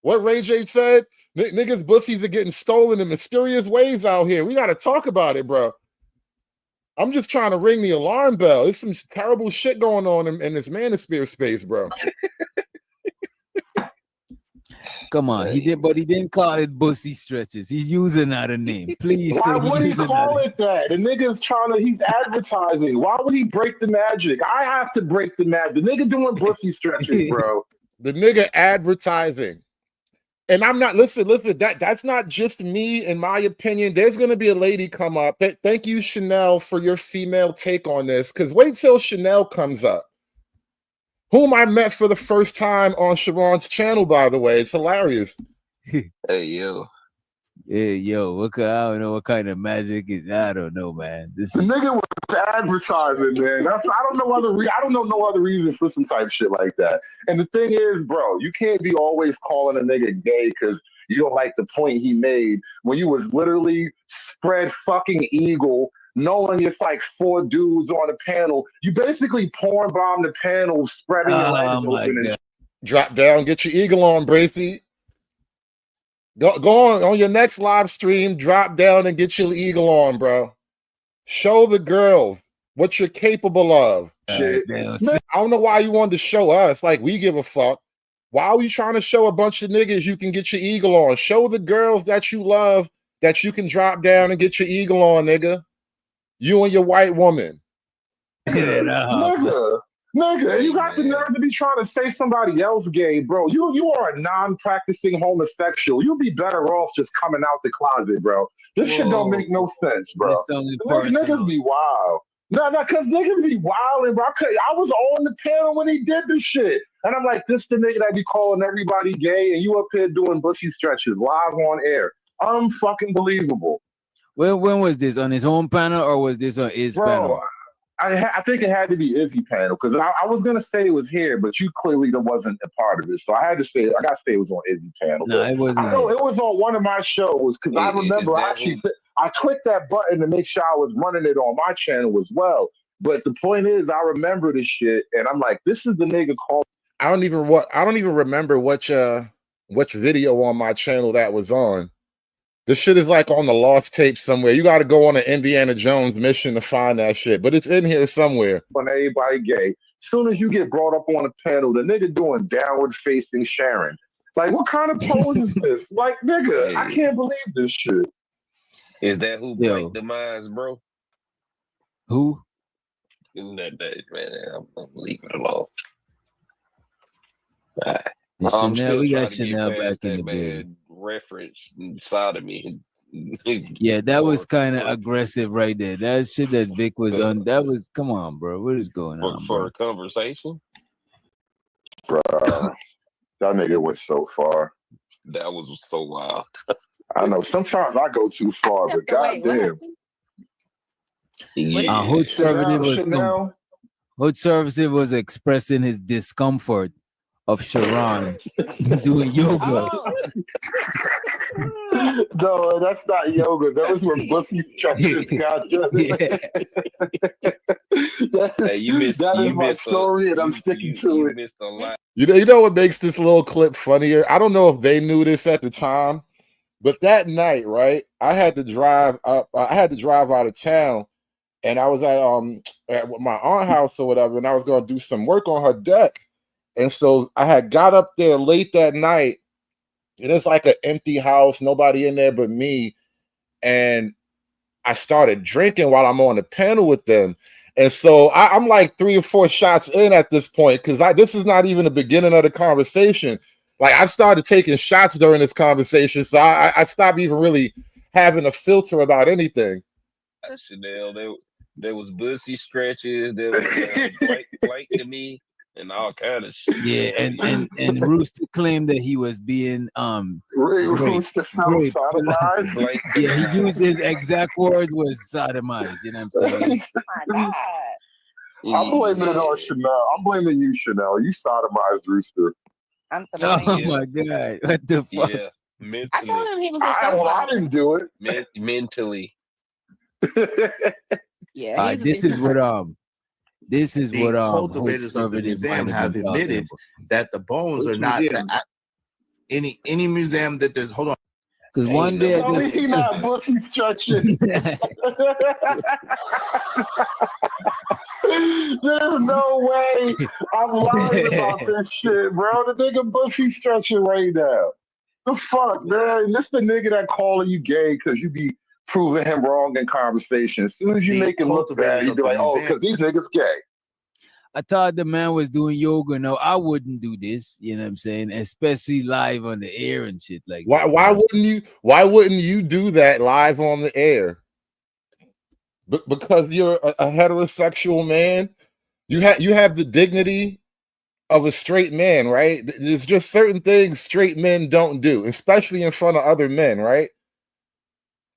What Ray J said? Niggas bussies are getting stolen in mysterious ways out here. We got to talk about it, bro. I'm just trying to ring the alarm bell. There's some terrible shit going on in this manosphere space, bro. Come on, he did, but he didn't call it Bussy Stretches. He's using another name. Please, Why sir, would he use call another. it that? The nigga's he's advertising. Why would he break the magic? I have to break the magic. The nigga doing Bussy stretches, bro. The nigga advertising. And I'm not listen. That's not just me, in my opinion. There's gonna be a lady come up. Thank you, Chanel, for your female take on this. Because wait till Chanel comes up, whom I met for the first time on Sharon's channel. By the way, it's hilarious. Hey yo. Hey, yo, I don't know what kind of magic is. I don't know, man. This The is nigga was advertising, man. I don't know I don't know no other reason for some type shit like that. And the thing is, bro, you can't be always calling a nigga gay because you don't like the point he made when you was literally spread fucking eagle, knowing it's like 4 dudes on the panel. You basically porn bomb the panel, spreading your legs oh my open and god. Drop down, get your eagle on, Bracy. Go on your next live stream. Drop down and get your eagle on, bro. Show the girls what you're capable of. shit. I don't know why you wanted to show us. Like, we give a fuck. Why are you trying to show a bunch of niggas you can get your eagle on? Show the girls that you love that you can drop down and get your eagle on, nigga. You and your white woman. Nigga, you got the nerve to be trying to say somebody else gay, bro. You are a non-practicing homosexual. You'd be better off just coming out the closet, bro. This shit don't make no sense, bro. Niggas be wild. No, because niggas be wilding, bro. I was on the panel when he did this shit. And I'm like, this the nigga that be calling everybody gay, and you up here doing Bussy stretches live on air. Unfucking believable. When was this? On his home panel or was this on his panel? I think it had to be Izzy panel because I was gonna say it was here, but you clearly wasn't a part of it, so I had to say I got to say it was on Izzy panel. No, it wasn't. I know it was on one of my shows because I remember I clicked that button to make sure I was running it on my channel as well. But the point is, I remember this shit, and I'm like, this is the nigga called. I don't even remember which video on my channel that was on. This shit is like on the lost tape somewhere. You got to go on an Indiana Jones mission to find that shit, but it's in here somewhere. On everybody gay. Soon as you get brought up on the panel, the nigga doing downward facing Sharon. Like, what kind of pose is this? Like, nigga, I can't believe this shit. Is that who break the minds, bro? Who? Man, I'm leaving it alone. All right. Chanel, we got Chanel back in the building. Reference sodomy. Yeah, that was kind of aggressive right there. That shit that Vic was on. That was, come on, bro. What is going on? For a conversation? Bro, that nigga went so far. That was so wild. I know. Sometimes I go too far, but goddamn. Hood Service was expressing his discomfort of Sharon doing yoga. No, that's not yoga. Those were Bussy stretches. That is my story, and I'm sticking to it. Missed a lot. You know what makes this little clip funnier? I don't know if they knew this at the time, but that night, right? I had to drive up. I had to drive out of town, and I was at my aunt's house or whatever, and I was going to do some work on her deck. And so I had got up there late that night, and it's like an empty house, nobody in there but me. And I started drinking while I'm on the panel with them. And so I'm like 3 or 4 shots in at this point, because this is not even the beginning of the conversation. Like, I started taking shots during this conversation, so I stopped even really having a filter about anything. Chanel, there was Bussy stretches, there was Blake to me. And all kind of shit. Yeah, and Rooster claimed that he was being Rooster sodomized. Yeah, he used his exact word was sodomized. You know what I'm saying? I'm blaming it on Chanel. I'm blaming you, Chanel. You sodomized Rooster. I'm my god! What the fuck? Yeah, mentally. I told him he was I didn't do it. Mentally. Yeah. This is what cultivators of the museum have admitted that the bones are not any museum that there's. Hold on. Because one day he not Bussy stretching. There's no way I'm lying about this shit, bro. The nigga Bussy stretching right now. The fuck, man? This the nigga that calling you gay because you be proving him wrong in conversation. As soon as you The make it look bad, cultivators you of be the like, oh, museum. because these niggas gay. I thought the man was doing yoga. No, I wouldn't do this. You know what I'm saying? Especially live on the air and shit like Why? that. Why wouldn't you? Why wouldn't you do that live on the air? Because you're a heterosexual man. You have the dignity of a straight man, right? There's just certain things straight men don't do, especially in front of other men, right?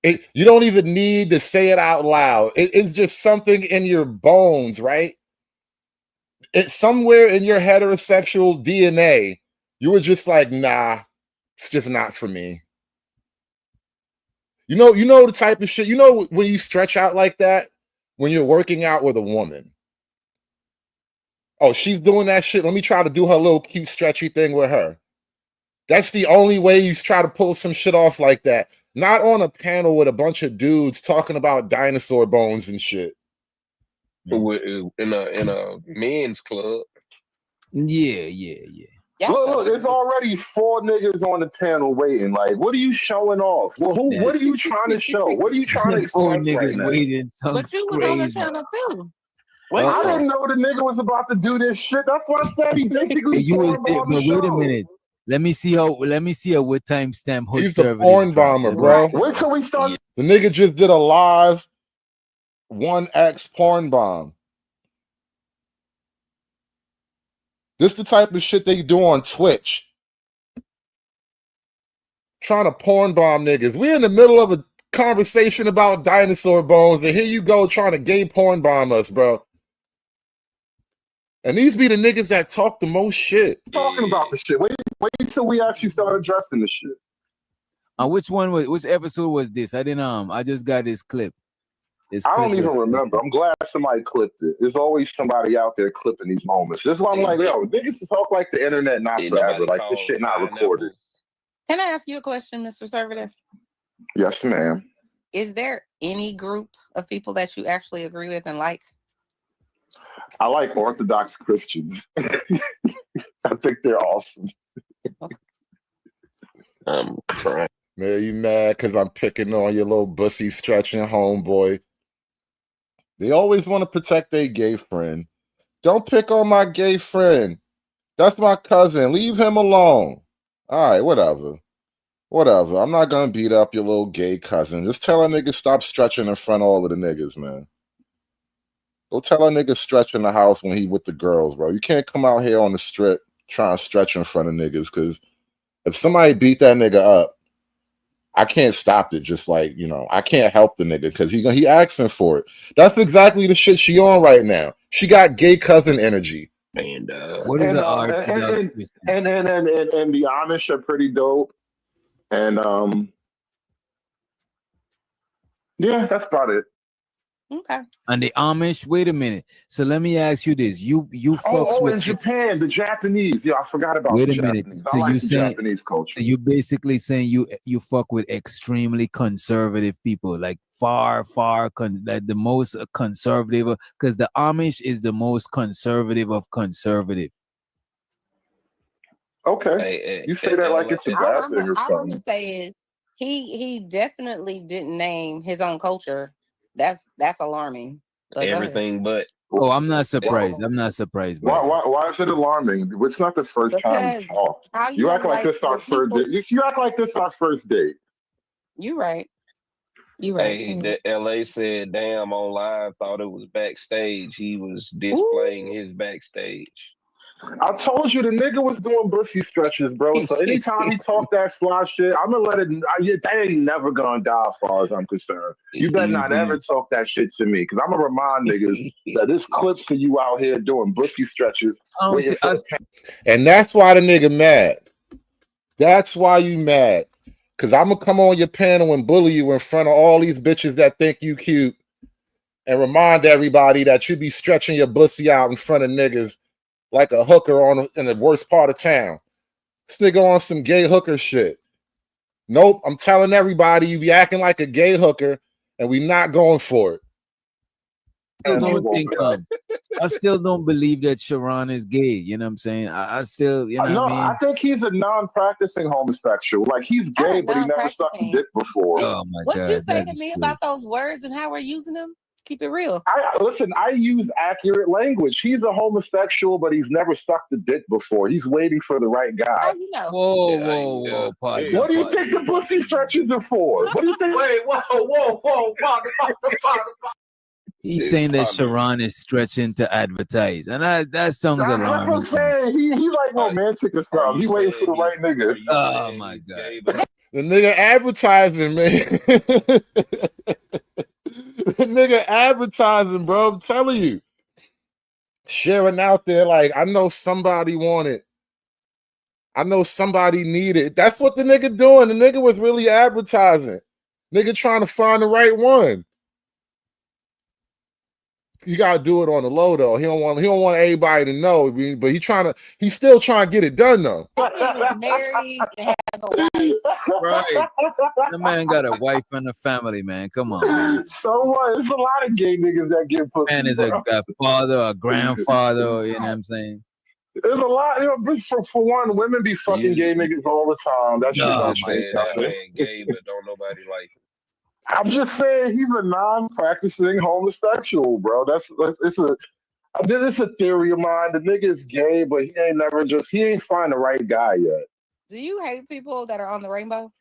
You don't even need to say it out loud. It's just something in your bones, right? It's somewhere in your heterosexual DNA. You were just like, nah, it's just not for me. You know the type of shit. You know when you stretch out like that when you're working out with a woman. Oh, she's doing that shit. Let me try to do her little cute stretchy thing with her. That's the only way you try to pull some shit off like that. Not on a panel with a bunch of dudes talking about dinosaur bones and shit. In a men's club. Yeah. Look, there's already 4 niggas on the panel waiting. Like, what are you showing off? Well, what are you trying to show? What are you trying to Four express right niggas now? waiting. But you was on the channel too. I didn't know the nigga was about to do this shit. That's why I said he basically You was formed there, on the but wait a show. minute. Let me see how what timestamp Hood He's a Server porn drop. bomber, bro. Wait till we start. The nigga just did a live 1x porn bomb. This the type of shit they do on Twitch. Trying to porn bomb niggas. We're in the middle of a conversation about dinosaur bones, and here you go trying to gay porn bomb us, bro. And these be the niggas that talk the most shit. Talking about the shit. Wait till we actually start addressing the shit. Which episode was this? I didn't I just got this clip. I don't even remember. I'm glad somebody clipped it. There's always somebody out there clipping these moments. This is why I'm like, yo, niggas to talk like the internet, not forever. Like this shit not recorded. Can I ask you a question, Mr. Conservative? Yes, ma'am. Is there any group of people that you actually agree with and like? I like Orthodox Christians. I think they're awesome. I'm crying. Man, you mad because I'm picking on your little Bussy stretching homeboy. They always want to protect their gay friend. Don't pick on my gay friend. That's my cousin. Leave him alone. All right, whatever. I'm not going to beat up your little gay cousin. Just tell a nigga stop stretching in front of all of the niggas, man. Go tell a nigga stretch in the house when he with the girls, bro. You can't come out here on the strip trying to stretch in front of niggas, because if somebody beat that nigga up, I can't stop it. Just like, I can't help the nigga because he asking for it. That's exactly the shit she on right now. She got gay cousin energy. And what is and the art? and the Amish are pretty dope. And yeah, that's about it. Okay. And the Amish, wait a minute. So let me ask you this. You fucks with in Japan, the Japanese. Yeah, I forgot about wait the a minute. Japanese. So I like you the saying Japanese culture. So you basically saying you fuck with extremely conservative people, like far like the most conservative, because the Amish is the most conservative of conservative. Okay, you say that like it's a bad thing or All I'm gonna something. say is he definitely didn't name his own culture. That's alarming. But go ahead. everything but. Oh, I'm not surprised. I'm not surprised. Why is it alarming? It's not the first time we talk. How You act like this our the first people- date. You act like this our first date. You right. You right. Hey, the LA said, damn, on live, thought it was backstage. He was displaying his backstage. I told you the nigga was doing Bussy stretches, bro. So anytime he talk that fly shit, I'm gonna let it. That ain't never gonna die, as far as I'm concerned. You better not ever talk that shit to me, because I'm gonna remind niggas that this clips of you out here doing Bussy stretches. Waiting for the And that's why the nigga mad. That's why you mad. Because I'm going to come on your panel and bully you in front of all these bitches that think you cute and remind everybody that you be stretching your bussy out in front of niggas like a hooker in the worst part of town. This nigga on some gay hooker shit. Nope, I'm telling everybody you be acting like a gay hooker and we not going for it. I still don't believe that Sharon is gay. You know what I'm saying? I still, you know No, what I I mean? think he's a non-practicing homosexual. Like he's Not gay, a but he never sucked a non-practicing. dick before. Oh my What you God, say that to is me crazy. about those words and how we're using them? Keep it real. I use accurate language. He's a homosexual, but he's never sucked a dick before. He's waiting for the right guy. How you know? Whoa, Yeah, whoa, whoa, partner, What do you think partner. the pussy stretches are for? What do you think? Wait, whoa, partner. He's His saying that partner. Sharon is stretching to advertise, and that sounds That's what I'm alarming. saying. He like Are, romantic or are something. you He waiting for saying the right he's? Are nigga. you Oh saying my he's God. gay? But The nigga advertising, man. The nigga advertising, bro. I'm telling you. Sharing out there, like, I know somebody want it. I know somebody need it. That's what the nigga doing. The nigga was really advertising. Nigga trying to find the right one. You gotta do it on the low though. He don't want everybody to know, but he's still trying to get it done though. He was married and has a wife. Right. The man got a wife and a family, man. Come on, man. So what? There's a lot of gay niggas that get pussy, Man is bro. a father, a grandfather, you know what I'm saying? There's a lot, but for one, women be fucking gay you niggas all the time. That shit Oh don't just my change said that God. nothing. man gay, but don't nobody like him. I'm just saying he's a non-practicing homosexual, bro. It's a theory of mine. The nigga is gay, but he ain't find the right guy yet. Do you hate people that are on the rainbow?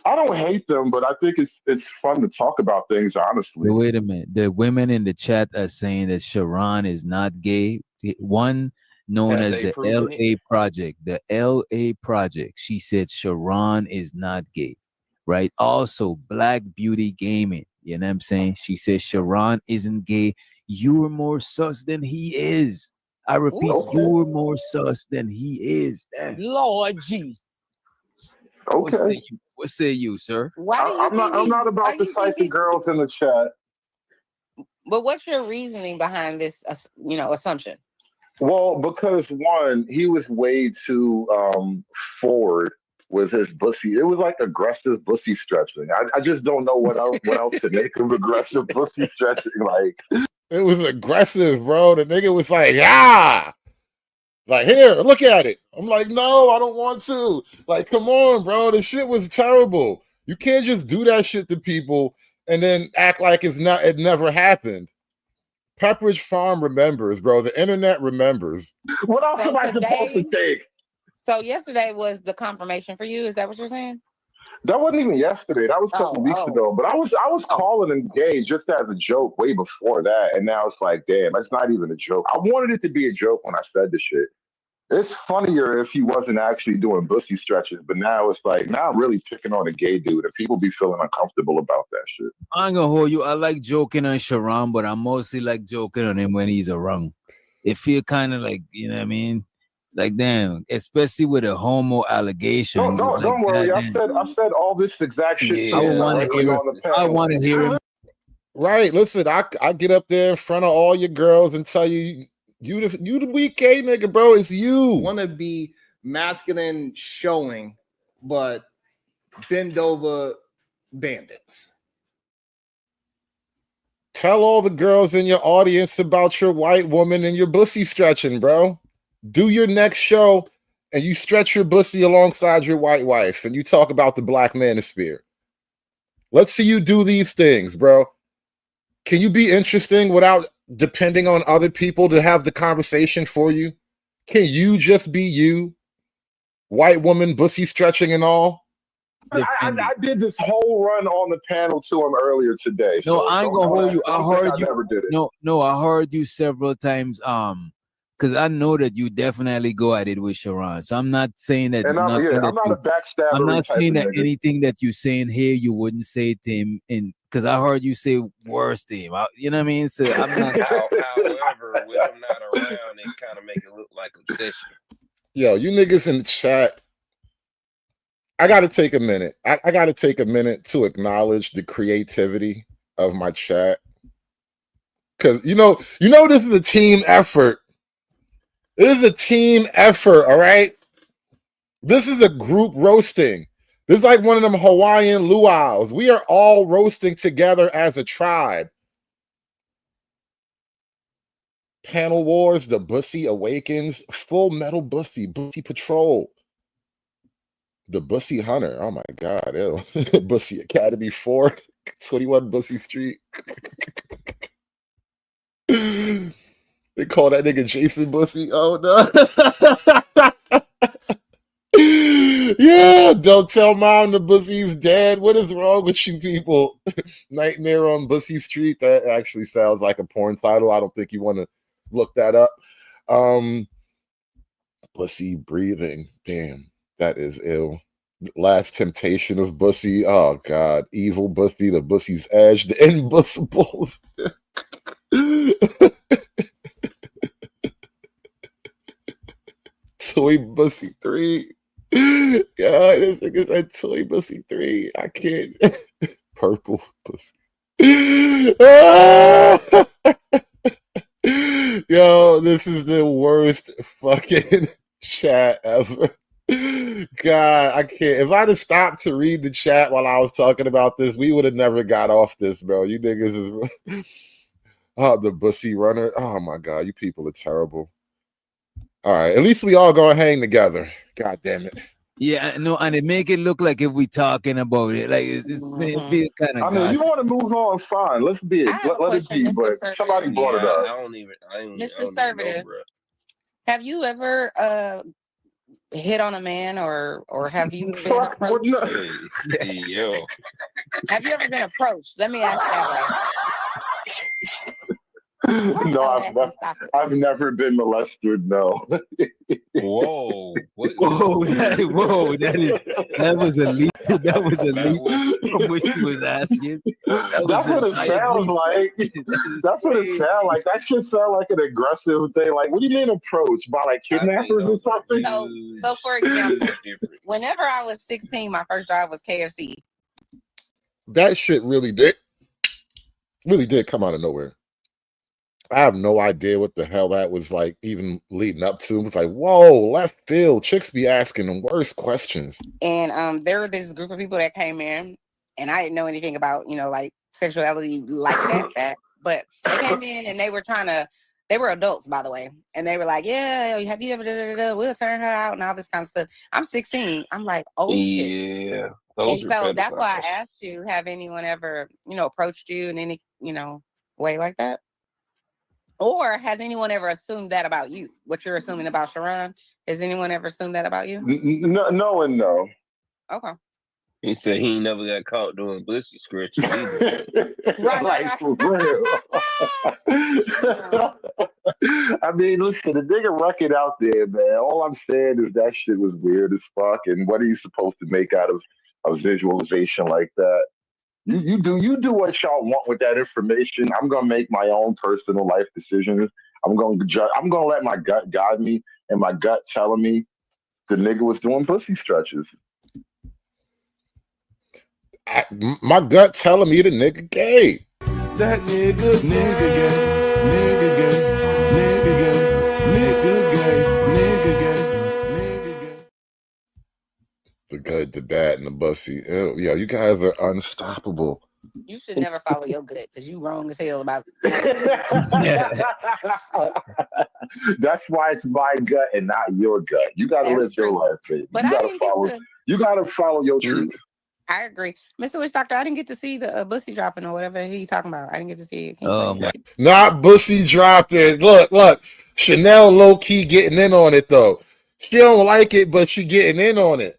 I don't hate them, but I think it's fun to talk about things honestly. So wait a minute. The women in the chat are saying that Sharon is not gay. One known Have as they the proven it? LA Project. The LA Project. She said Sharon is not gay. Right? Also, Black Beauty Gaming. You know what I'm saying? She says Sharon isn't gay. You're more sus than he is. I repeat, Okay. you're more sus than he is. Damn. Lord Jesus. Okay. What say you, sir? Why do you think I'm he's? not Why about do to you think cite the he's? girls in the chat. But what's your reasoning behind this? Assumption. Well, because one, he was way too forward with his bussy. It was like aggressive bussy stretching. I just don't know what else to make of aggressive bussy stretching. Like It was aggressive, bro. The nigga was like, yeah. Like, here, look at it. I'm like, no, I don't want to. Like, come on, bro. The shit was terrible. You can't just do that shit to people and then act like it never happened. Pepperidge Farm remembers, bro. The internet remembers. what else So am I supposed to today, take? so yesterday was the confirmation for you. Is that what you're saying? That wasn't even yesterday. That was a couple weeks Oh. ago. But I was calling him gay just as a joke way before that. And now it's like, damn, that's not even a joke. I wanted it to be a joke when I said the shit. It's funnier if he wasn't actually doing bussy stretches, but now it's like now I'm really picking on a gay dude, and people be feeling uncomfortable about that shit. I ain't gonna hold you. I like joking on Sharon, but I mostly like joking on him when he's around. It feel kind of like, you know what I mean? Like, damn, especially with a homo allegations. It's like, Don't worry. goddamn. I said all this exact shit to I would him Yeah, want to directly hear. on the I panel. want to hear him. Right. Listen, I get up there in front of all your girls and tell you the weak gay nigga, bro. It's you. Want to be masculine showing, but bend over bandits. Tell all the girls in your audience about your white woman and your bussy stretching, bro. Do your next show and you stretch your bussy alongside your white wife and you talk about the black manosphere. Let's see you do these things, bro. Can you be interesting without depending on other people to have the conversation for you? Can you just be you? White woman, bussy stretching and all? I did this whole run on the panel to him earlier today. No, So I ain't gonna hold you. I don't think heard I you. never did it. No, I heard you several times. Because I know that you definitely go at it with Sharon. So I'm not saying that And I'm not a backstabber. I'm not type saying of that nigga. anything that you saying here you wouldn't say to him, and because I heard you say worse to him. You know what I mean? So I'm not. However, with him not around, it kind of make it look like obsession. Yo, you niggas in the chat. I got to take a minute. I got to take a minute to acknowledge the creativity of my chat. Because, you know, this is a team effort. It is a team effort, all right? This is a group roasting. This is like one of them Hawaiian luau's. We are all roasting together as a tribe. Panel Wars, The Bussy Awakens, Full Metal Bussy, Bussy Patrol, The Bussy Hunter. Oh my God. Ew. Bussy Academy 4, 21 Bussy Street. They call that nigga Jason Bussy. Oh no. Yeah, don't tell mom the Bussy's dead. What is wrong with you people? Nightmare on Bussy Street. That actually sounds like a porn title. I don't think you want to look that up. Bussy breathing. Damn, that is ill. Last Temptation of Bussy. Oh God, Evil Bussy, The Bussy's Edge, The Imbussibles. Toy Bussy 3. God, this nigga said Toy Bussy 3. I can't. Purple Bussy. Yo, this is the worst fucking chat ever. God, I can't. If I'd have stopped to read the chat while I was talking about this, we would have never got off this, bro. You niggas is. Oh, the Bussy runner. Oh my God, you people are terrible. All right, at least we all gonna hang together. God damn it. Yeah, no, and it make it look like if we talking about it, like it's feel kind of. I mean, you want to move on, fine. Let's be it. Let it be. But somebody brought it up. I don't even Mr. know, Conservative, bro. have you ever hit on a man or have you been approached? Yo. Have you ever been approached? Let me ask that way. No, I've never been molested. No. Whoa! Whoa! That was a leap. That was a leap from what you was asking. That's what it sounds like. That's what it sounds like. That should sound like an aggressive thing. Like, what do you mean approach? By like kidnappers or something? So for example, whenever I was 16, my first job was KFC. That shit really did come out of nowhere. I have no idea what the hell that was like even leading up to. It was like, whoa, left field. Chicks be asking the worst questions. And there were this group of people that came in, and I didn't know anything about, like sexuality like that. But they came in and they were adults, by the way. And they were like, yeah, have you ever, we'll turn her out and all this kind of stuff. I'm 16. I'm like, oh shit. Yeah. And so that's why I asked you, have anyone ever, approached you in any, way like that? Or has anyone ever assumed that about you? What you're assuming about Sharon? Has anyone ever assumed that about you? No and no. Okay. He said he ain't never got caught doing Bussy scratches either. Right. For real. I mean, listen, the nigga record out there, man. All I'm saying is that shit was weird as fuck. And what are you supposed to make out of a visualization like that? You do what y'all want with that information. I'm gonna make my own personal life decisions. I'm gonna let my gut guide me, and my gut telling me the nigga was doing pussy stretches. My gut telling me the nigga gay. That nigga gay, nigga gay, nigga gay, nigga gay, nigga gay, nigga gay. The good, the bad, and the Bussy. Ew, yo, you guys are unstoppable. You should never follow your gut because you wrong as hell about That's why it's my gut and not your gut. You gotta live your life, baby. But you gotta follow your truth. I agree. Mr. Witch Doctor, I didn't get to see the Bussy dropping or whatever he's talking about. I didn't get to see it. Not Bussy dropping. Look. Chanel low-key getting in on it, though. She don't like it, but she getting in on it.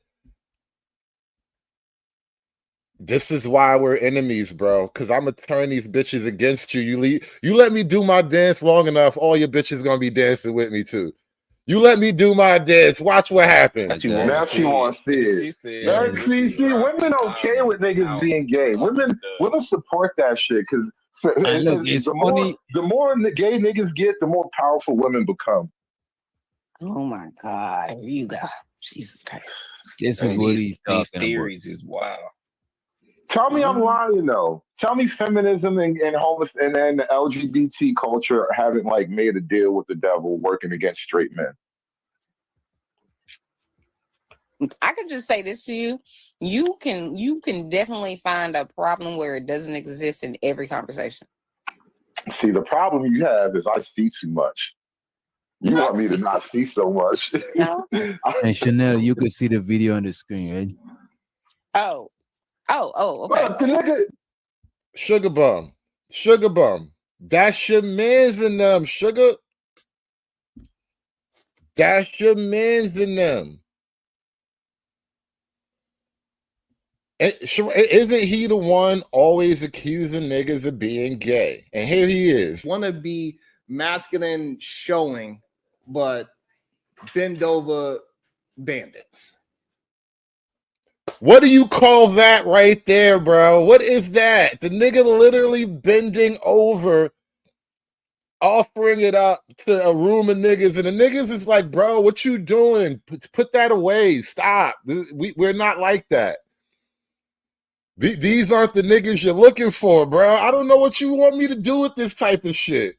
This is why we're enemies, bro. Because I'm going to turn these bitches against you. You let me do my dance long enough, all your bitches going to be dancing with me, too. You let me do my dance. Watch what happens. Now she wants to see it. See, women okay with niggas being gay. Women support that shit because the more the gay niggas get, the more powerful women become. Oh my God. Here you go. Jesus Christ. This is what he's talking about. These theories is wild. Tell me I'm lying though. Tell me feminism and the LGBT culture haven't like made a deal with the devil working against straight men. I could just say this to you. You can definitely find a problem where it doesn't exist in every conversation. See, the problem you have is I see too much. You want me to not see so much. And Chanel, you could see the video on the screen, right? Okay. Look, the nigga, Sugar bum. Sugar bum. That's your mans in them, sugar. That's your mans in them. Isn't he the one always accusing niggas of being gay? And here he is. Want to be masculine showing, but bend over bandits. What do you call that right there, bro? What is that? The nigga literally bending over, offering it up to a room of niggas, and the niggas is like, bro, what you doing? Put that away. Stop. We're not like that. These aren't the niggas you're looking for, bro. I don't know what you want me to do with this type of shit.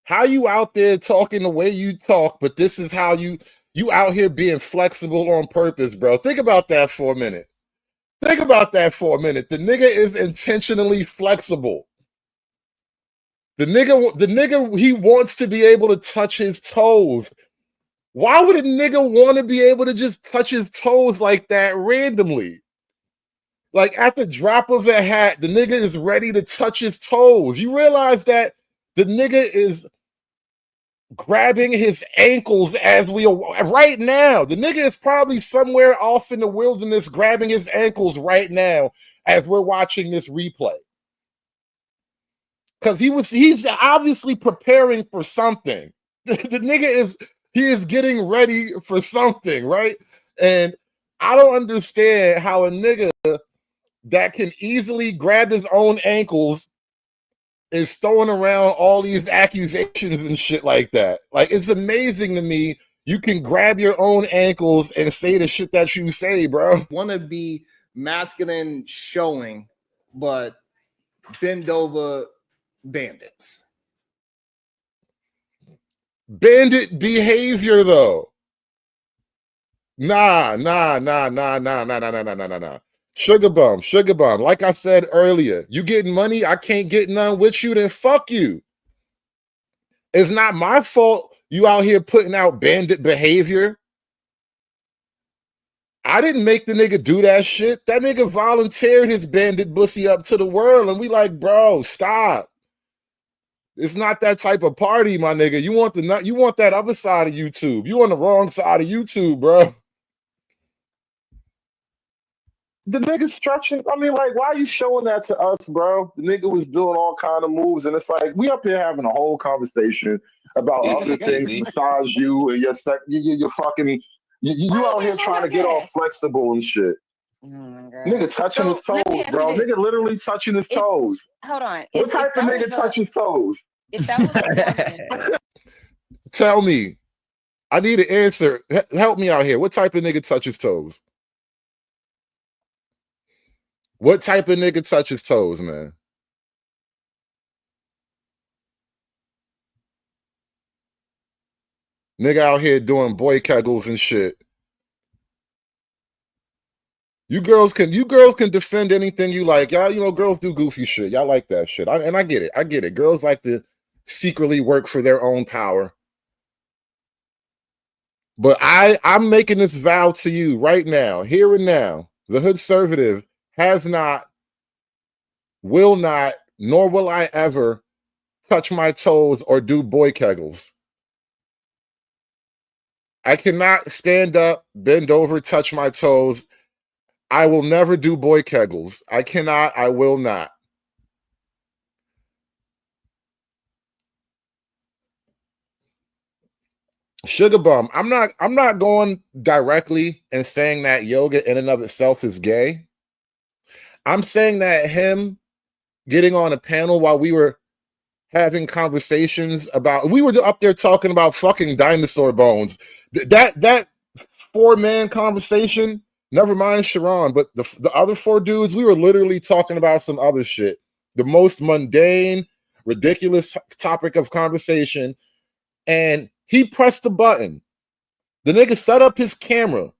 How you out there talking the way you talk, but this is how you out here being flexible on purpose, bro. Think about that for a minute. Think about that for a minute. The nigga is intentionally flexible. The nigga, he wants to be able to touch his toes. Why would a nigga want to be able to just touch his toes like that randomly? Like at the drop of a hat, the nigga is ready to touch his toes. You realize that the nigga is grabbing his ankles as we are right now. The nigga is probably somewhere off in the wilderness grabbing his ankles right now as we're watching this replay. Because he's obviously preparing for something. The nigga is getting ready for something, right? And I don't understand how a nigga that can easily grab his own ankles is throwing around all these accusations and shit like that. Like, it's amazing to me you can grab your own ankles and say the shit that you say, bro. Want to be masculine showing, but bend over bandits. Bandit behavior, though. Nah. Sugar bum. Like I said earlier, you getting money, I can't get none with you, then fuck you. It's not my fault you out here putting out bandit behavior. I didn't make the nigga do that shit. That nigga volunteered his bandit bussy up to the world, and we like, bro, stop. It's not that type of party, my nigga. You want that other side of YouTube. You on the wrong side of YouTube, bro. the nigga stretching. I mean, like, why are you showing that to us, bro? The nigga was doing all kind of moves, and it's like we up here having a whole conversation about other things besides you and your fucking you out here trying to get all flexible and shit. Nigga touching his toes, bro. Nigga literally touching his toes. Hold on. What type of nigga touches toes? If that was a woman, Tell me. I need an answer. Help me out here. What type of nigga touches toes? What type of nigga touches toes, man? Nigga out here doing boy kegels and shit. You girls can defend anything you like. Y'all, girls do goofy shit. Y'all like that shit. And I get it. I get it. Girls like to secretly work for their own power. But I'm making this vow to you right now, here and now. The Hood Conservative has not, will not, nor will I ever touch my toes or do boy kegels. I cannot stand up, bend over, touch my toes. I will never do boy kegels. I cannot, I will not. Sugar bum. I'm not going directly and saying that yoga in and of itself is gay. I'm saying that him getting on a panel while we were having conversations about, we were up there talking about fucking dinosaur bones. That 4-man conversation, never mind Sharon, but the other 4 dudes, we were literally talking about some other shit. The most mundane, ridiculous topic of conversation. And he pressed the button. The nigga set up his camera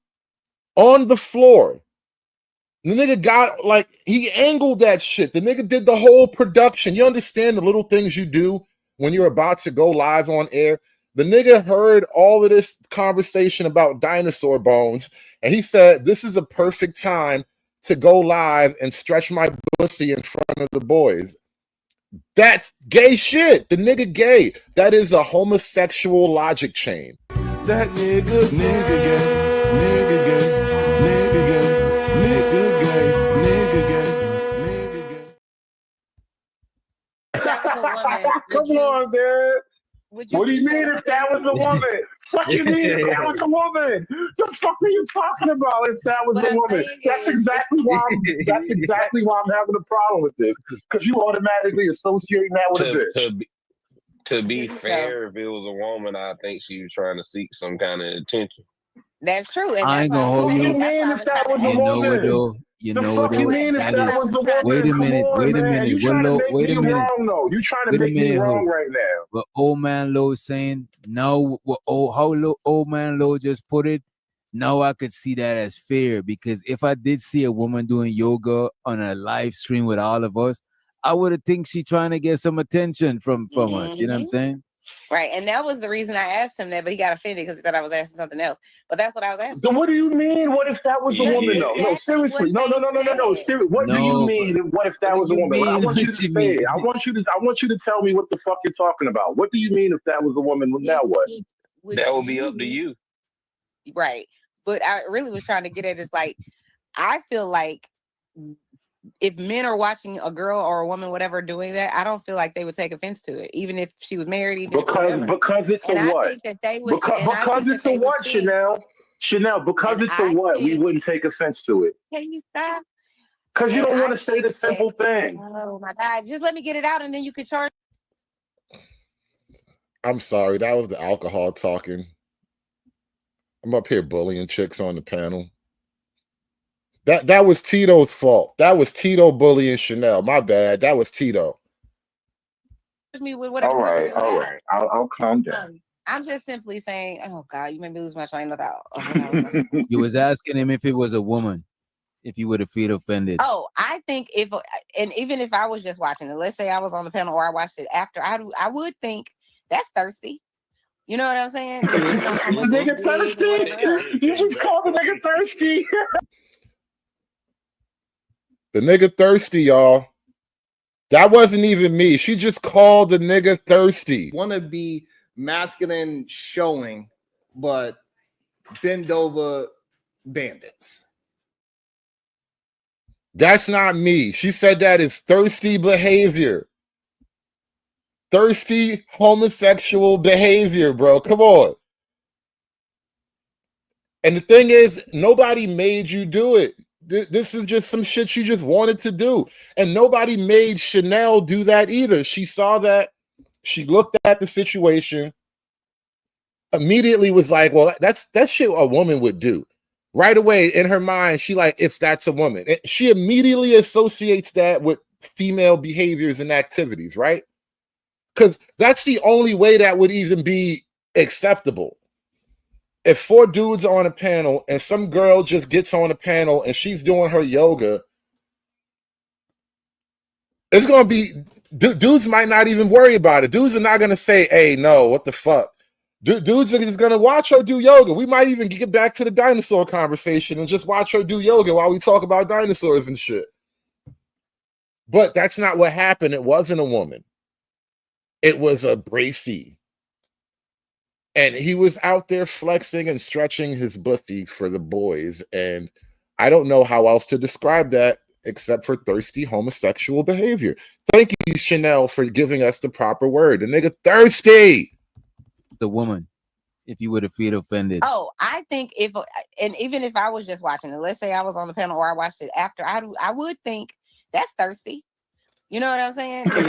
on the floor. The nigga got like he angled that shit. The nigga did the whole production. You understand the little things you do when you're about to go live on air? The nigga heard all of this conversation about dinosaur bones, and he said, "This is a perfect time to go live and stretch my pussy in front of the boys." That's gay shit. The nigga gay. That is a homosexual logic chain. That nigga gay, nigga gay, nigga gay, nigga gay, nigga gay, nigga gay. Come on, man. What do you mean if that was a woman? Fuck you mean if that was a woman? The fuck are you talking about if that was a woman? That's exactly why I'm having a problem with this. Because you automatically associate that with a bitch. To be fair, if it was a woman, I think she was trying to seek some kind of attention. That's true. And I ain't gonna hold you. What do you mean if that was a You know what woman? though? You The know fuck what you though? mean if That that is. was the woman? Wait a minute. Come on, Wait a man. minute. You trying to make Wait me a minute. wrong, though. You trying to Wait a make me minute, wrong Hood. right now. But old man Low saying no. Old man Low just put it. Now I could see that as fair, because if I did see a woman doing yoga on a live stream with all of us, I would have think she trying to get some attention from us. You know what I'm saying? Right. And that was the reason I asked him that, but he got offended because he thought I was asking something else. But that's what I was asking. So what do you mean? What if that was a That's woman, though? No, exactly seriously. what No. they Seriously. What do you No, mean? What if that was a you woman? I mean? want you to What you say it. mean? I want you to tell me what the fuck you're talking about. What do you mean if that was a woman? Now what? That would be up to you. Right. But I really was trying to get at is like, I feel like if men are watching a girl or a woman, whatever, doing that, I don't feel like they would take offense to it, even if she was married, even if whatever. Because it's And a I what? think that they would. Because it's a what, Chanel? Chanel, because it's a what? We wouldn't take offense to it. Can you stop? Because you And don't want I to say the simple thing. Oh my God! Just let me get it out, and then you can charge. I'm sorry, that was the alcohol talking. I'm up here bullying chicks on the panel. That was Tito's fault. That was Tito bullying Chanel. My bad. That was Tito. Me with whatever. All right. I'll calm down. I'm just simply saying, oh God, you made me lose my train of thought. You was asking him if it was a woman, if you would have feel offended. Oh, I think even if I was just watching it, let's say I was on the panel or I watched it after, I would think that's thirsty. You know what I'm saying? The nigga thirsty? You just called the nigga thirsty? The nigga thirsty, y'all. That wasn't even me. She just called the nigga thirsty. Want to be masculine showing, but bend over bandits. That's not me. She said that is thirsty behavior. Thirsty homosexual behavior, bro. Come on. And the thing is, nobody made you do it. This is just some shit you just wanted to do. And nobody made Chanel do that either. She saw that. She looked at the situation. Immediately was like, well, that's shit a woman would do. Right away in her mind, she like, if that's a woman. She immediately associates that with female behaviors and activities, right? Because that's the only way that would even be acceptable. If 4 dudes are on a panel and some girl just gets on a panel and she's doing her yoga, it's going to be, dudes might not even worry about it. Dudes are not going to say, hey, no, what the fuck? Dudes are just going to watch her do yoga. We might even get back to the dinosaur conversation and just watch her do yoga while we talk about dinosaurs and shit. But that's not what happened. It wasn't a woman. It was a Bracy. And he was out there flexing and stretching his bussy for the boys. And I don't know how else to describe that except for thirsty homosexual behavior. Thank you, Chanel, for giving us the proper word. The nigga thirsty. The woman, if you would have feel offended. Oh, I think even if I was just watching it, let's say I was on the panel or I watched it after, I would think that's thirsty. You know what I'm saying? The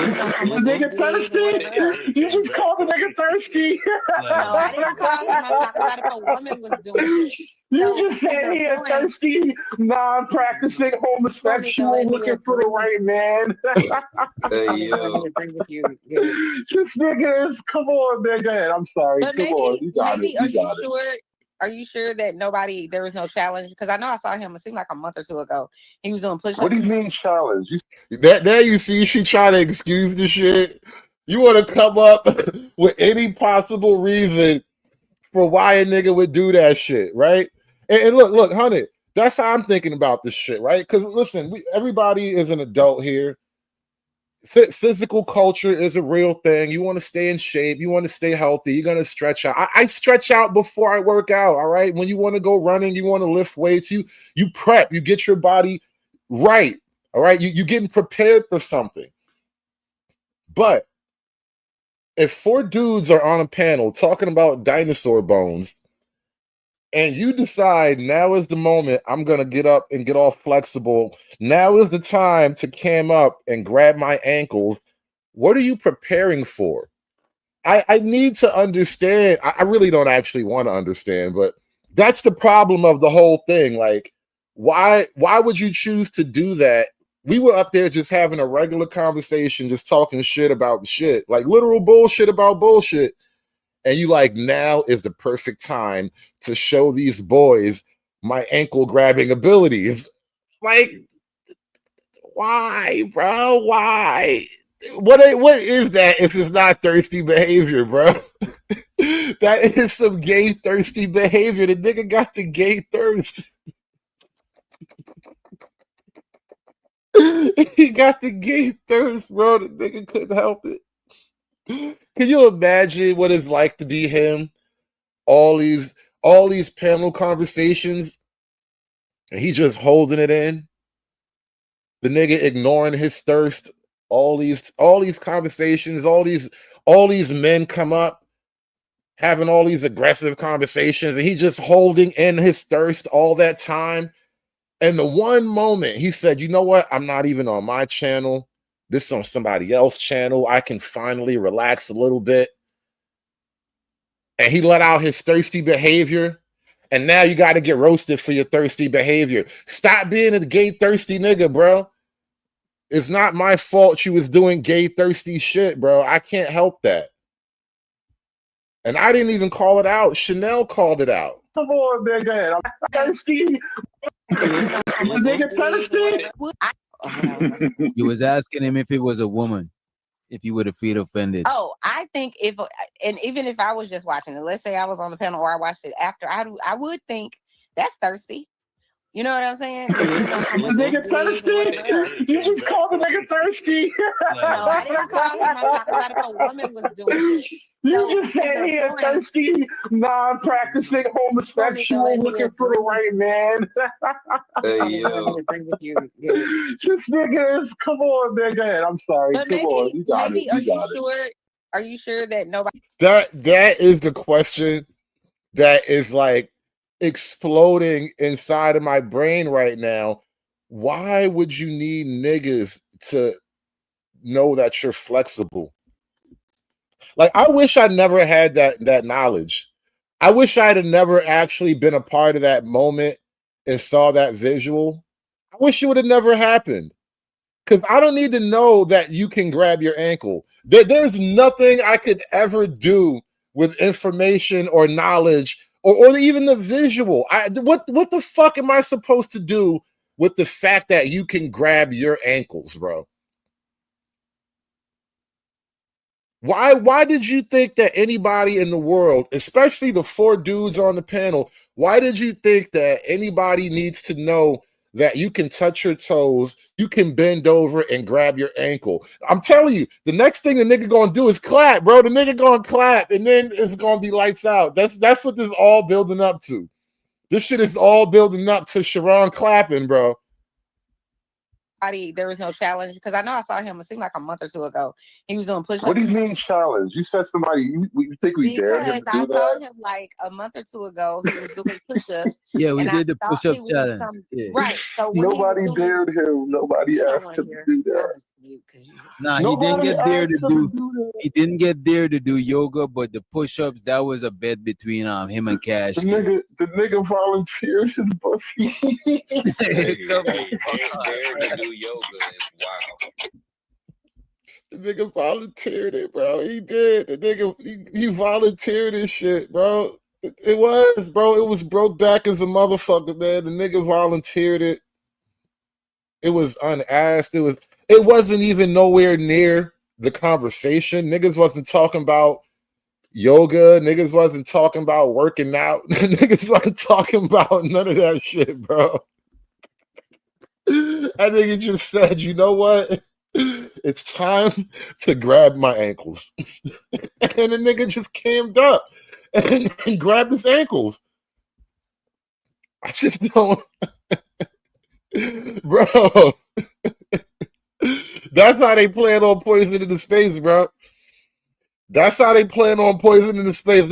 nigga thirsty? You just called the nigga thirsty? No, I didn't call him. I'm talking about if a woman was doing it. You just said he a thirsty, non-practicing homosexual looking for the right man. Hey, yo. This nigga is, come on, man. Go ahead. I'm sorry. But Come on. You got it. Are You got you sure? Are you sure that there was no challenge? Because I know I saw him, it seemed like a month or two ago. He was doing push-ups. What do you mean challenge? That there you see, she trying to excuse the shit. You want to come up with any possible reason for why a nigga would do that shit, right? And look, honey, that's how I'm thinking about this shit, right? Because listen, everybody is an adult here. Physical culture is a real thing. You want to stay in shape. You want to stay healthy. You're going to stretch out. I stretch out before I work out, all right? When you want to go running, you want to lift weights, you prep. You get your body right, all right? You're getting prepared for something. But if 4 dudes are on a panel talking about dinosaur bones, and you decide now is the moment I'm going to get up and get all flexible, now is the time to cam up and grab my ankles, what are you preparing for? I need to understand. I really don't actually want to understand, but that's the problem of the whole thing. Like, why would you choose to do that? We were up there just having a regular conversation, just talking shit about shit, like literal bullshit about bullshit. And you like, now is the perfect time to show these boys my ankle grabbing abilities. Like, why, bro? Why? What is that if it's not thirsty behavior, bro? That is some gay thirsty behavior. The nigga got the gay thirst. He got the gay thirst, bro. The nigga couldn't help it. Can you imagine what it's like to be him? All these panel conversations, and he just holding it in. The nigga ignoring his thirst. All these conversations, all these men come up having all these aggressive conversations, and he just holding in his thirst all that time. And the one moment he said, you know what? I'm not even on my channel. This is on somebody else's channel. I can finally relax a little bit. And he let out his thirsty behavior. And now you got to get roasted for your thirsty behavior. Stop being a gay thirsty nigga, bro. It's not my fault you was doing gay thirsty shit, bro. I can't help that. And I didn't even call it out. Chanel called it out. Come on, man, go ahead. I'm thirsty. Nigga thirsty. You was asking him if it was a woman, if you would have feel offended. Oh, I think and even if I was just watching it, let's say I was on the panel or I watched it after, I would think that's thirsty. You know what I'm saying? Nigga thirsty. You just called the nigga thirsty. No, I didn't call him. I'm talking about if a woman was doing it. You just said he a thirsty, non-practicing homosexual looking for the right man. Hey, yo. This nigga is, come on, man. Go ahead. I'm sorry. But Come on. You got it. You got it. Are you sure that nobody? That is the question that is like exploding inside of my brain right now. Why would you need niggas to know that you're flexible? Like, I wish I never had that knowledge. I wish I'd have never actually been a part of that moment and saw that visual. I wish it would have never happened. Because I don't need to know that you can grab your ankle. There's nothing I could ever do with information or knowledge or even the visual. What the fuck am I supposed to do with the fact that you can grab your ankles, bro? Why did you think that anybody in the world, especially the 4 dudes on the panel, why did you think that anybody needs to know that you can touch your toes, you can bend over and grab your ankle? I'm telling you, the next thing the nigga gonna do is clap, bro. The nigga gonna clap, and then it's gonna be lights out. That's what this is all building up to. This shit is all building up to Sharon clapping, bro. There was no challenge because I know I saw him. It seemed like a month or two ago. He was doing push-ups. What do you mean challenge? You said somebody. You think we dared him to Because I do saw that? him like a month or two ago. He was doing push-ups. Yeah, we and did I the thought push-up he was in challenge. Yeah. Right. So when Nobody he was doing, dared him. Nobody asked him to do that. Nah, he didn't Nobody get there asked to him to do. do that. He didn't get there to do yoga, but the push-ups, that was a bet between him and Cash. The nigga volunteered his Bussy. Hey, dared to do yoga is wow. The nigga volunteered it, bro. He did. The nigga he volunteered this shit, bro. It was, bro. It was broke back as a motherfucker, man. The nigga volunteered it. It was unasked. It wasn't even nowhere near the conversation. Niggas wasn't talking about yoga. Niggas wasn't talking about working out. Niggas wasn't talking about none of that shit, bro. That nigga just said, you know what? It's time to grab my ankles. And the nigga just cammed up and grabbed his ankles. I just don't, bro. That's how they plan on poisoning the space, bro. That's how they plan on poisoning the space.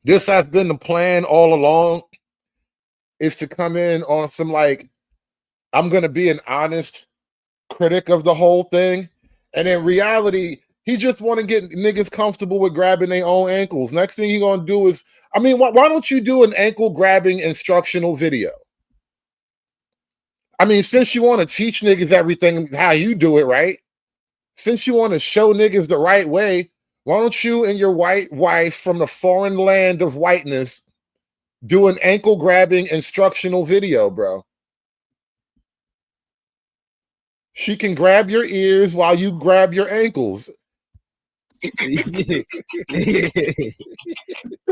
This has been the plan all along, is to come in on some like, I'm gonna be an honest critic of the whole thing, and in reality, he just want to get niggas comfortable with grabbing their own ankles. Next thing he gonna do is, I mean, why don't you do an ankle grabbing instructional video? I mean, since you want to teach niggas everything how you do it, right? Since you want to show niggas the right way, why don't you and your white wife from the foreign land of whiteness do an ankle grabbing instructional video, bro? She can grab your ears while you grab your ankles.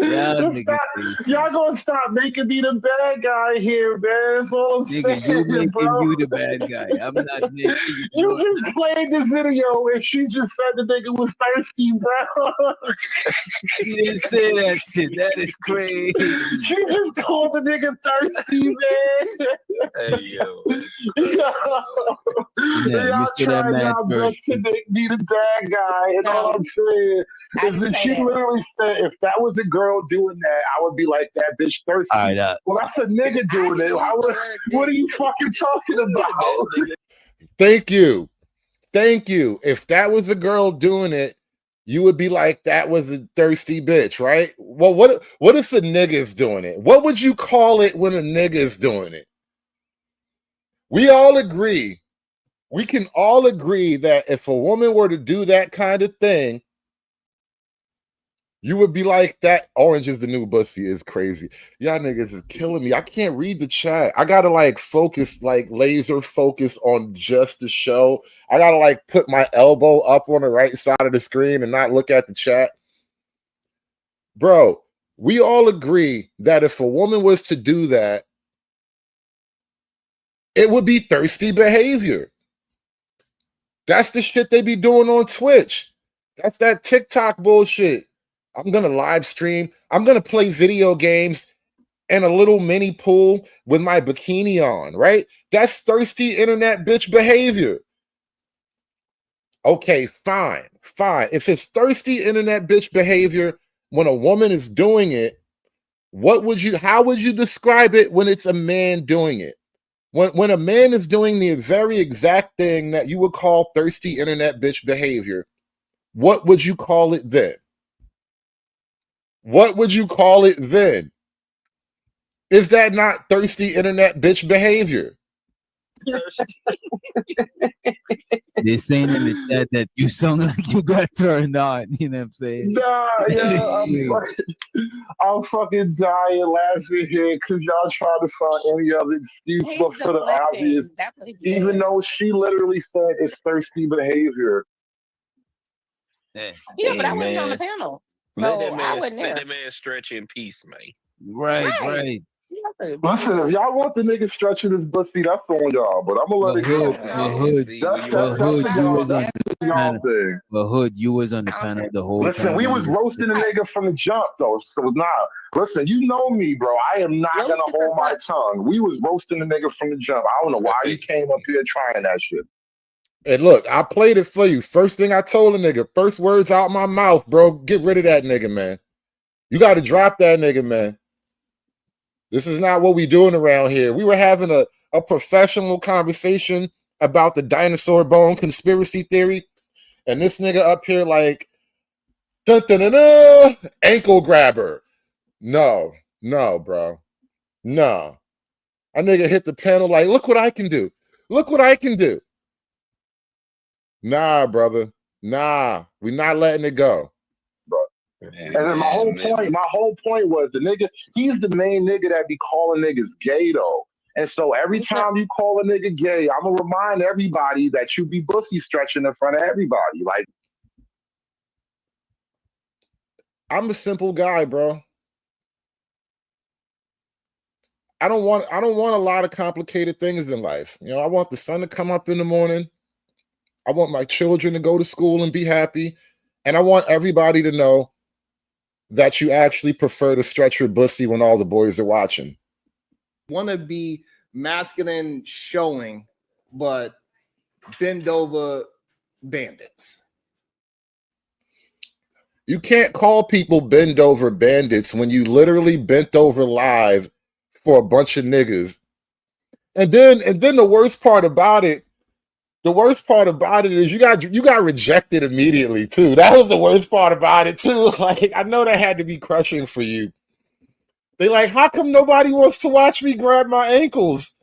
Y'all gonna stop making me the bad guy here, man. That's all I'm Nigga, saying, you making bro. you the bad guy. I'm not making You just played this video and she just said the nigga was thirsty, bro. He didn't say that shit. That is crazy. She just told the nigga thirsty, man. Hey, yo. Yeah, Y'all you said that trying man y'all best first. to make me the bad guy, and all I'm saying is that she literally said, if that was a girl doing that, I would be like, that bitch thirsty. All right, Well, that's a nigga doing it. What are you fucking talking about? Thank you. Thank you. If that was a girl doing it, you would be like, that was a thirsty bitch, right? Well, what if a nigga's doing it? What would you call it when a nigga's doing it? We all agree. We can all agree that if a woman were to do that kind of thing, you would be like, that orange is the new Bussy is crazy. Y'all niggas are killing me. I can't read the chat. I gotta like focus, like laser focus on just the show. I gotta like put my elbow up on the right side of the screen and not look at the chat. Bro, we all agree that if a woman was to do that, it would be thirsty behavior. That's the shit they be doing on Twitch. That's that TikTok bullshit. I'm going to live stream. I'm going to play video games in a little mini pool with my bikini on, right? That's thirsty internet bitch behavior. Okay, fine. If it's thirsty internet bitch behavior when a woman is doing it, how would you describe it when it's a man doing it? When a man is doing the very exact thing that you would call thirsty internet bitch behavior, what would you call it then? What would you call it then? Is that not thirsty internet bitch behavior? They're saying in the chat that you sound like you got turned on. You know what I'm saying? Nah, I'm fucking dying laughing here because y'all trying to find any other excuse but for the obvious. Even though she literally said it's thirsty behavior. Yeah, but I wasn't on the panel. Let So I wasn't that there. man stretch in peace, man. Right. Listen, if y'all want the nigga stretching his pussy, that's on y'all. But I'm gonna let it go. But Hood, you was on the panel the whole Listen, time. we was roasting the nigga from the jump though. So nah, listen, you know me, bro. I am not gonna hold my tongue. We was roasting the nigga from the jump. I don't know why you came up here trying that shit. And look, I played it for you. First thing I told a nigga, first words out my mouth, bro, get rid of that nigga, man. You got to drop that nigga, man. This is not what we doing around here. We were having a professional conversation about the dinosaur bone conspiracy theory. And this nigga up here like, dun, dun, dun, dun, ankle grabber. No, bro. No. A nigga hit the panel like, look what I can do. Look what I can do. Nah, brother. Nah, we not letting it go. And then my whole point was the nigga, he's the main nigga that be calling niggas gay though. And so every time you call a nigga gay, I'm gonna remind everybody that you be pussy stretching in front of everybody. Like, I'm a simple guy, bro. I don't want a lot of complicated things in life. You know, I want the sun to come up in the morning. I want my children to go to school and be happy. And I want everybody to know that you actually prefer to stretch your bussy when all the boys are watching. Want to be masculine showing, but bend over bandits. You can't call people bend over bandits when you literally bent over live for a bunch of niggas. And then the worst part about it is you got rejected immediately too. That was the worst part about it too. Like, I know that had to be crushing for you. They like, how come nobody wants to watch me grab my ankles?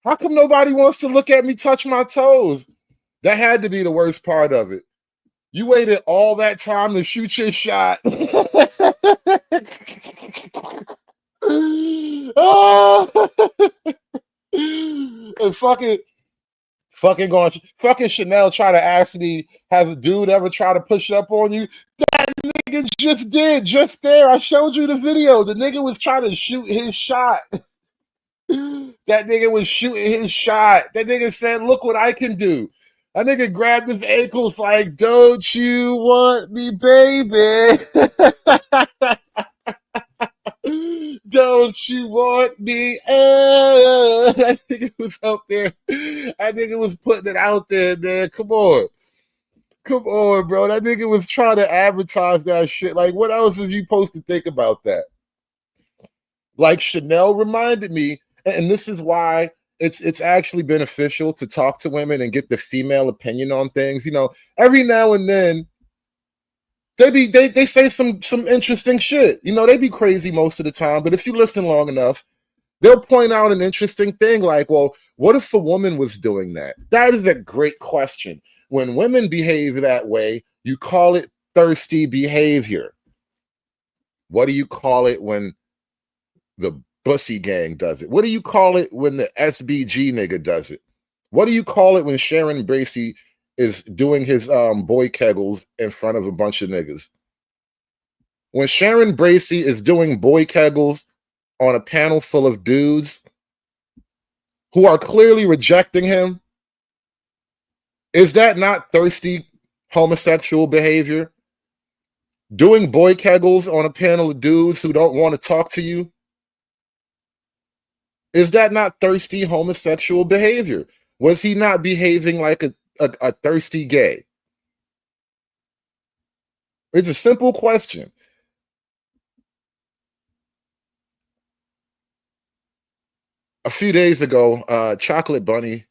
How come nobody wants to look at me touch my toes? That had to be the worst part of it. You waited all that time to shoot your shot. Oh. And fucking Chanel try to ask me, has a dude ever try to push up on you? That nigga just did, just there. I showed you the video. The nigga was trying to shoot his shot. That nigga was shooting his shot. That nigga said, look what I can do. That nigga grabbed his ankles like, don't you want me, baby? Don't you want me? That nigga was up there. That nigga was putting it out there, man. Come on. Come on, bro. That nigga was trying to advertise that shit. Like, what else is you supposed to think about that? Like, Chanel reminded me, and this is why it's actually beneficial to talk to women and get the female opinion on things. You know, every now and then they say some interesting shit. You know, they be crazy most of the time, but if you listen long enough, they'll point out an interesting thing like, well, what if a woman was doing that? That is a great question. When women behave that way, you call it thirsty behavior. What do you call it when the Bussy gang does it? What do you call it when the SBG nigga does it? What do you call it when Sharon Bracey is doing his boy kegels in front of a bunch of niggas? When Sharon Bracey is doing boy kegels on a panel full of dudes who are clearly rejecting him, is that not thirsty homosexual behavior? Doing boy kegels on a panel of dudes who don't want to talk to you, is that not thirsty homosexual behavior? Was he not behaving like a thirsty gay? It's a simple question. A few days ago, Chocolate Bunny,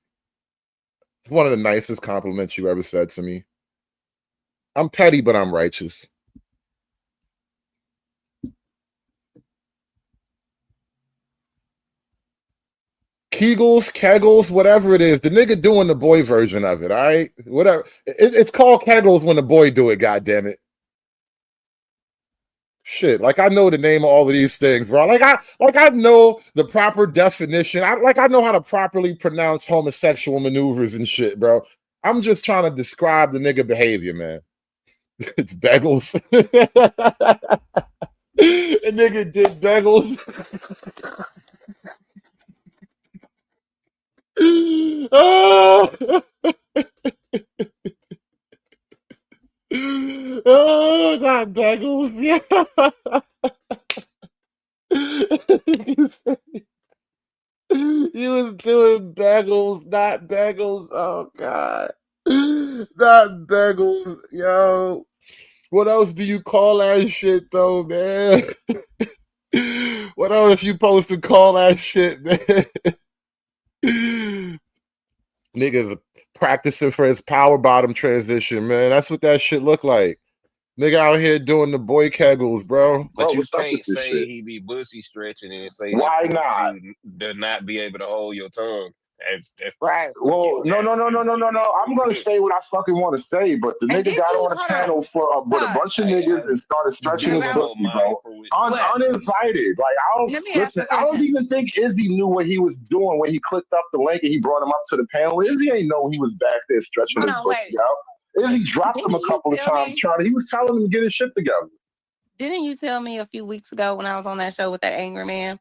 it's one of the nicest compliments you ever said to me. I'm petty, but I'm righteous. Kegels, whatever it is, the nigga doing the boy version of it, all right? Whatever. It's called Kegels when the boy do it, goddammit. Shit, like I know the name of all of these things, bro. Like I know the proper definition. I know how to properly pronounce homosexual maneuvers and shit, bro. I'm just trying to describe the nigga behavior, man. It's bagels. A nigga did bagels. Oh. Oh, not bagels. Yeah. You was doing bagels, not bagels. Oh God. Not bagels, yo. What else do you call that shit though, man? What else you supposed to call that shit, man? Nigga practicing for his power bottom transition, man. That's what that shit look like. Nigga out here doing the boy kegels, bro. But you can't say he be bussy stretching and say why not? to not be able to hold your tongue. That's Right. Well, no. I'm gonna say what I fucking want to say, but the And nigga didn't got you on a hold panel on? for with a Pause. bunch of niggas and started stretching his giving About more pussy, bro. mindful with what? Uninvited. Like Let me ask you a I don't question. even think Izzy knew what he was doing when he clicked up the link and he brought him up to the panel. Izzy ain't know he was back there stretching Hold his on, pussy wait. out. Izzy dropped him Didn't a you couple of tell times me? he was telling him to get his shit together. Didn't you tell me a few weeks ago when I was on that show with that angry man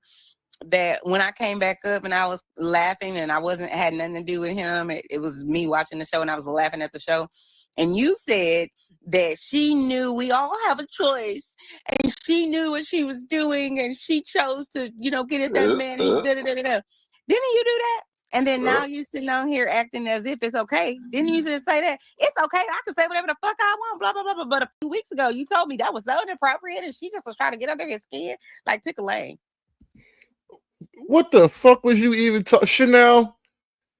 that when I came back up and I was laughing and I wasn't had nothing to do with him, it was me watching the show and I was laughing at the show, and you said that she knew we all have a choice and she knew what she was doing and she chose to get at that man and da-da-da-da-da. Didn't you do that? And then now you sitting on here acting as if it's okay. Didn't you just say that? It's okay. I can say whatever the fuck I want, blah, blah, blah, blah. But a few weeks ago, you told me that was so inappropriate and she just was trying to get under his skin. Like, pick a lane. What the fuck was you even talking, Chanel?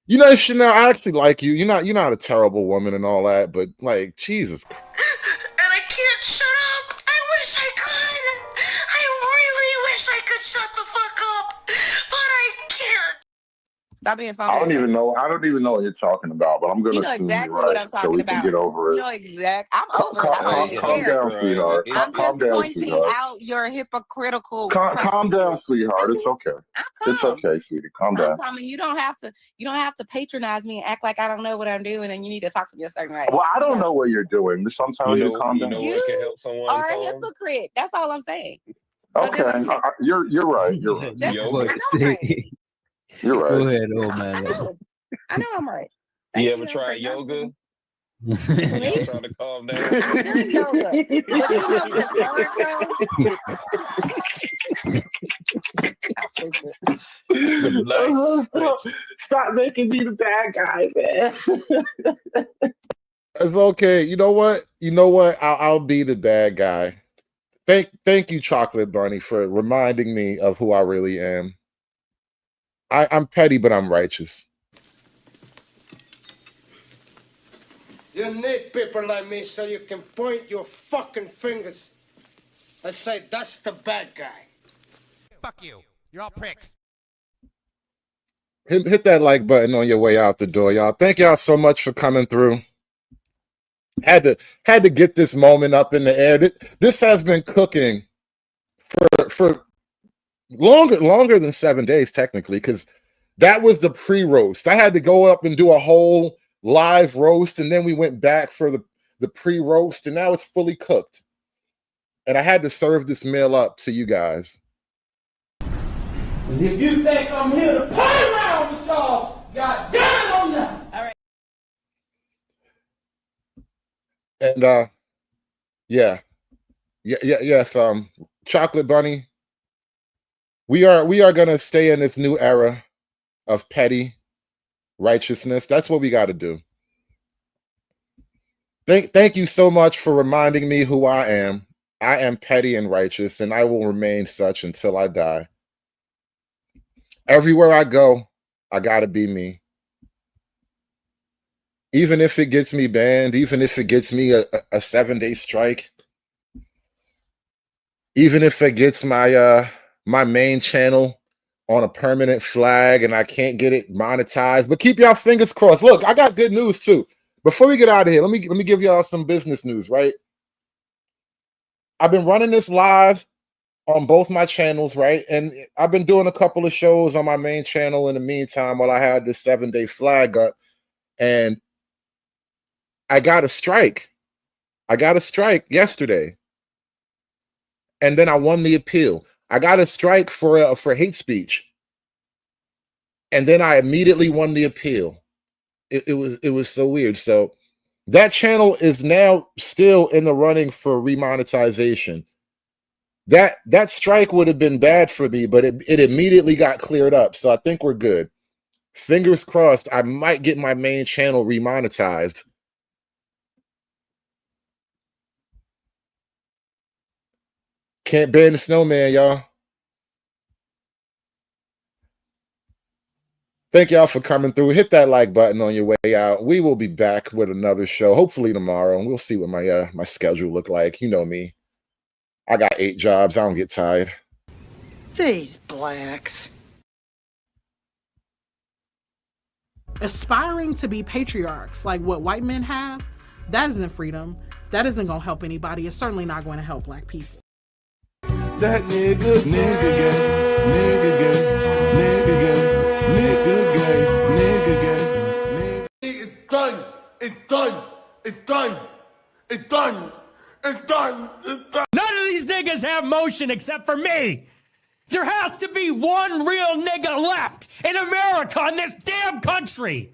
You know, Chanel, I actually like you. You're not a terrible woman and all that, but like, Jesus Christ. And I can't shut up. I wish I could. I really wish I could shut the fuck up, but I can't. Stop being I phony. don't even know what you're talking about, but I'm gonna You know assume you're exactly what right I'm so talking we can about. get over You it. know exact. I'm over it. I don't even Calm care. down, sweetheart. I'm Calm just down, pointing sweetheart. out your hypocritical Calm down, practices. sweetheart. It's okay. It's calm. okay, sweetie. Calm I'm down. calm. You don't have to patronize me and act like I don't know what I'm doing and you need to talk to me a certain way. Well, I don't know what you're doing, so I'm telling you to calm down. what can help someone Are a calm? hypocrite. That's all I'm saying. So Okay, you're right. You're right. Yoga. You're right. Go ahead, old man. I know I'm right. You ever tried yoga? Me? Trying to calm down. I've done yoga. But you know what's hard though? Stop making me the bad guy, man. It's okay. You know what? I'll be the bad guy. Thank you, Chocolate Bunny, for reminding me of who I really am. I'm petty, but I'm righteous. You need people like me so you can point your fucking fingers and say, that's the bad guy. Fuck you. You're all pricks. Hit that like button on your way out the door, y'all. Thank y'all so much for coming through. Had to get this moment up in the air. This has been cooking for longer than 7 days, technically, because that was the pre-roast. I had to go up and do a whole live roast, and then we went back for the pre-roast, and now it's fully cooked. And I had to serve this meal up to you guys. If you think I'm here to play around with y'all, God damn it, I'm not. All right. And yes, Chocolate Bunny. We are gonna stay in this new era of petty righteousness. That's what we got to do. Thank you so much for reminding me who I am. I am petty and righteous, and I will remain such until I die. Everywhere I go, I gotta be me. Even if it gets me banned, even if it gets me a 7-day strike, even if it gets my my main channel on a permanent flag and I can't get it monetized. But keep y'all fingers crossed. Look, I got good news too. Before we get out of here, let me give y'all some business news, right? I've been running this live on both my channels, right? And I've been doing a couple of shows on my main channel in the meantime while I had this 7-day flag up. And I got a strike. I got a strike yesterday. And then I won the appeal. I got a strike for hate speech. And then I immediately won the appeal. It was so weird. So that channel is now still in the running for remonetization. That strike would have been bad for me, but it immediately got cleared up. So I think we're good. Fingers crossed, I might get my main channel remonetized. Can't ban the snowman, y'all. Thank y'all for coming through. Hit that like button on your way out. We will be back with another show, hopefully tomorrow, and we'll see what my schedule look like. You know me. I got 8 jobs. I don't get tired. These blacks. aspiring to be patriarchs like what white men have, that isn't freedom. That isn't going to help anybody. It's certainly not going to help black people. That nigga gay, nigga gay, nigga gay, nigga gay, nigga gay. It's done. It's done. It's done. It's done. It's done. It's done. None of these niggas have motion except for me. There has to be one real nigga left in America, in this damn country.